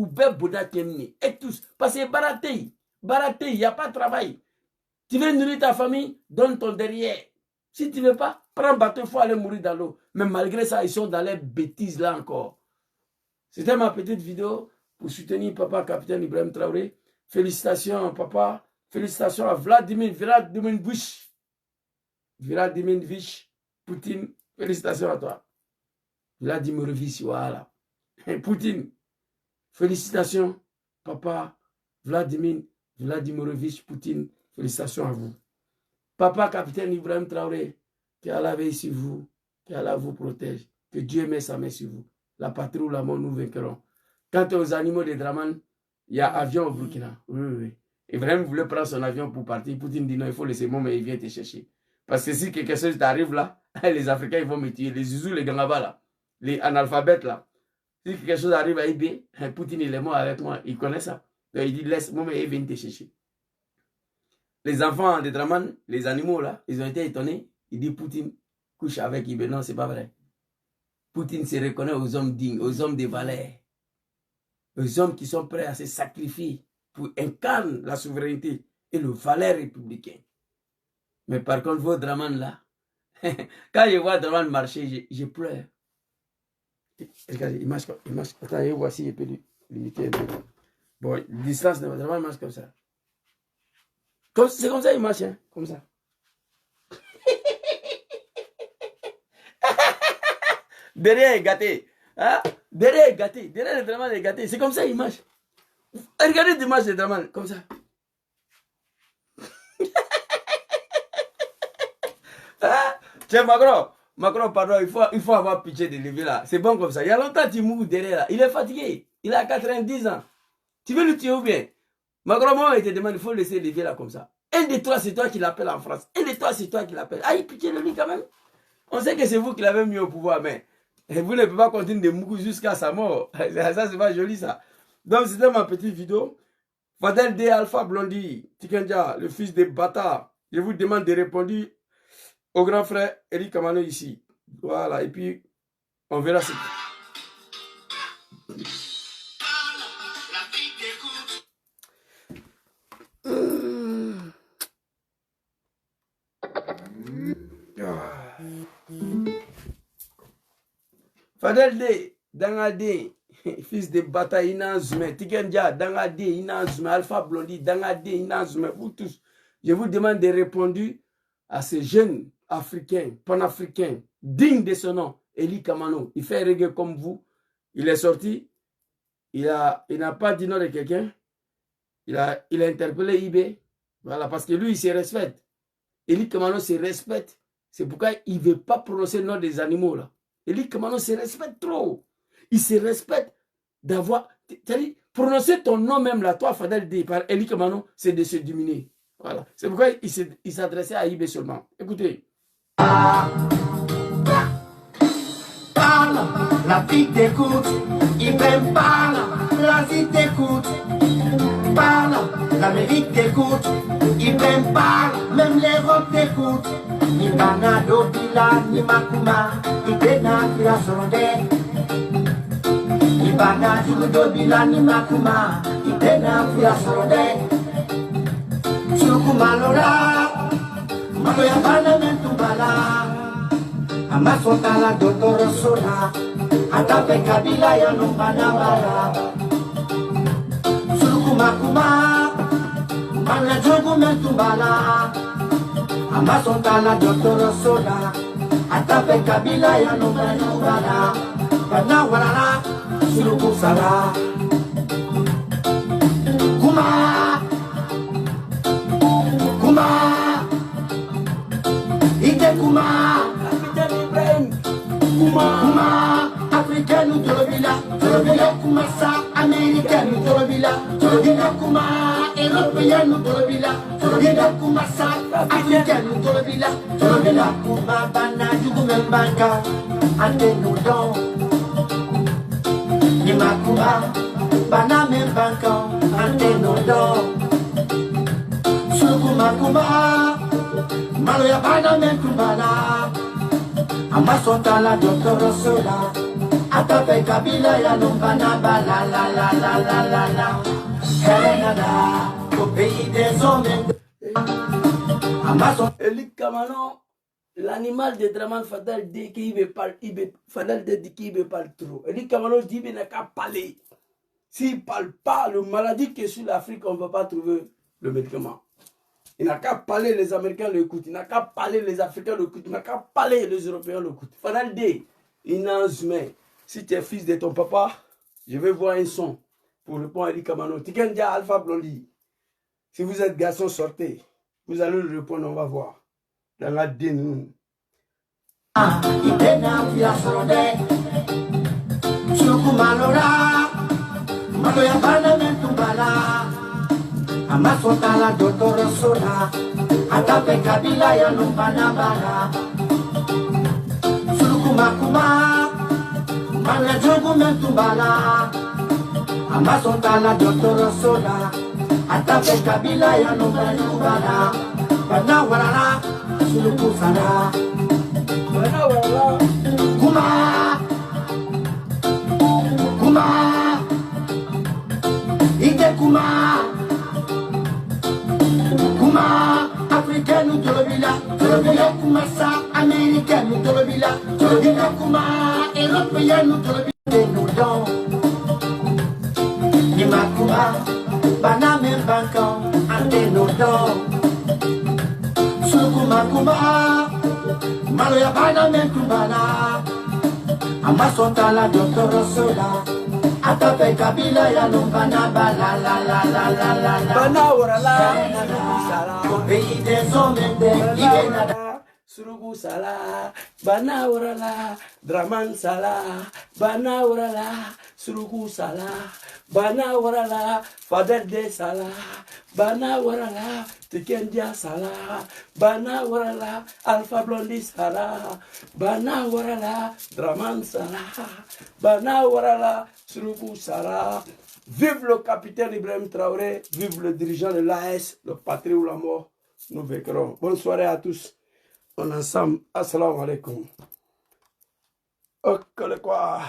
Boda Tiemni, et tous. Parce que baraté, il n'y a pas de travail. Tu veux nourrir ta famille, donne ton derrière. Si tu ne veux pas, prends un bateau, il faut aller mourir dans l'eau. Mais malgré ça, ils sont dans les bêtises là encore. C'était ma petite vidéo pour soutenir papa, capitaine Ibrahim Traoré. Félicitations, papa. Félicitations à Vladimir Vich, Poutine. Félicitations à toi. Vladimir Vich, voilà. Poutine. Félicitations, papa. Vladimir Vich, Poutine. Félicitations à vous. Papa, capitaine Ibrahim Traoré, que Allah veille sur vous, que Allah vous protège, que Dieu met sa main sur vous. La patrie ou la mort, nous vaincrons. Quant aux animaux de Draman, il y a avion au Burkina. Oui. Ibrahim voulait prendre son avion pour partir. Poutine dit non, il faut laisser moi, mais il vient te chercher. Parce que si quelque chose t'arrive là, les Africains ils vont me tuer. Les Zouzous, les Gangaba là, les analphabètes là. Si quelque chose arrive à IB, Poutine il est mort avec moi. Il connaît ça. Donc il dit laisse moi, mais il vient te chercher. Les enfants de Draman, les animaux là, ils ont été étonnés. Il dit Poutine couche avec IB. Non, c'est pas vrai. Poutine se reconnaît aux hommes dignes, aux hommes de valeur, aux hommes qui sont prêts à se sacrifier pour incarner la souveraineté et le valeur républicain. Mais par contre, vos Draman là, quand je vois Draman marcher, je pleure. Regardez, il marche. Attends, voici, je peux limiter un peu. Bon, distance de Draman marche comme ça. C'est comme ça il marche, hein, comme ça. Derrière est gâté. Hein? Derrière est gâté. Derrière le Draman est gâté. C'est comme ça il marche. Regardez l'image de Draman, comme ça. Hein? Tiens, Macron, pardon, il faut avoir pitié de lever là. C'est bon comme ça. Il y a longtemps tu mourres derrière là. Il est fatigué. Il a 90 ans. Tu veux le tuer ou bien? Macron, moi, il te demande, il faut laisser lever là comme ça. Un des trois, c'est toi qui l'appelle en France. Un des trois, c'est toi qui l'appelle. Ah, il pitié de lui quand même. On sait que c'est vous qui l'avez mis au pouvoir, mais vous ne pouvez pas continuer de mourir jusqu'à sa mort. Ça, c'est pas joli ça. Donc, c'était ma petite vidéo. Fadel D. Alpha Blondie, Tikenja, le fils des bâtards. Je vous demande de répondre au grand frère Eric Kamano ici. Voilà, et puis, on verra ce Fadel D. Dangade, fils de bataille Inanzume, Tikenja, Dangade, Inanzume, Alpha Blondie, Dangade, Inanzume, vous tous, je vous demande de répondre à ces jeunes africains, panafricains, dignes de son nom, Eli Kamano. Il fait reggae comme vous, il est sorti, il n'a pas dit non de quelqu'un, il a interpellé IB, voilà, parce que lui, il se respecte. Eli Kamano se respecte, c'est pourquoi il ne veut pas prononcer le nom des animaux là. Eli Kamano se respecte trop. Il se respecte d'avoir... C'est-à-dire, prononcer ton nom même là, toi, Fadel D, par Eli Kamano, c'est de se diminuer. Voilà. C'est pourquoi il s'adressait à IB seulement. Écoutez. Parle, l'Afrique t'écoute. Ibrahim parle, l'Asie t'écoute. Parle, l'Amérique t'écoute. Ibrahim parle, même l'Europe t'écoute. Ni Bana, Dobila, ni Makuma, Ibena, Kira Soronde. Ni Bana, Dobila, ni Makuma, Ibena, Kira Soronde. Sukuma Lola, Maloya Bana, Mentubala, Amasotala, Dotoro Sola, Atape Kabila, Yanumbana Bala. Sukuma Kuma, Mala Jogu Mentubala. Amasotala Dotoro Sola, Atape Kabila ya no Manubala, Banawala, Sulukusala. Kuma, Kuma, Ide Kuma, Capitaine Ibrahim, Kuma, Kuma, Africaine Torobila, Kumasa, Américaine Torobila, Kuma, Européenne Torobila, Kumasa, Africaine Torobila, Kuma, Bana, Jugumembanga, Antenudon, Nimakuma, Bana Membanga, Antenudon, Sukumakuma, Maloya Bana Menkumbana, Amasotala Dr. Sola, Atape Kabila ya Numbana la la la la la la la. Helena, au pays des hommes. Eli Kamano, l'animal de Draman Fadal dit qu'il veut pas, Fadal dit qu'il veut pas trop. Eli Kamano dit qu'il n'a qu'à parler. S'il ne parle pas, le maladie qui est sur l'Afrique, on ne va pas trouver le médicament. Il n'a qu'à parler, les Américains l'écoutent. Il n'a qu'à parler, les Africains l'écoutent. Il n'a qu'à parler, les Européens l'écoutent. Fadal dit, Inazme, si tu es fils de ton papa, je vais voir un son pour répondre à Eli Kamano. Tikendia Alpha Blondie. Si vous êtes garçon, sortez. Vous allez le répondre, on va voir. Dans la dénoue. Idena via Sorode, Sukumalora, Maloya Bana Mentumbala, Amasotala Dr. Sola, Atape Kabila ya Numbana Bala, Sukumakuma, Maloya Jogu Mentumbala, Amasotala Dr. Sola, Atape Kabila ya Numbana Bala, Bana Warara, Sulukusana. Kuma, Kuma, Ide Kuma, Kuma, Africaine Torobila, Kumasa, Américaine Torobila, Kuma, Européenne Torobila, Noudon, Nimakuma, Baname Bankan, Ante Noudon, Sukumakuma, Maloya Bana Menkumbana, Amasotala Dr. Sola, Atape Kabila ya Numbana Bala la la la la la la. Bana Warala, Au pays des hommes de Surugu Sala, Bana Warala, Draman Sala, Bana Warala, Surugu Sala, Bana Warala, Fadel de Sala, Bana Warala, Tikendia Sala, Bana Warala, Alpha Blondie Sala, Bana Warala, Draman Sala, Bana Warala, Surugu Sala. Vive le capitaine Ibrahim Traoré, vive le dirigeant de l'AS, le patrie ou la mort, nous vaincrons. Bonne soirée à tous. On est ensemble. Assalamu alaikum. Ok, quoi.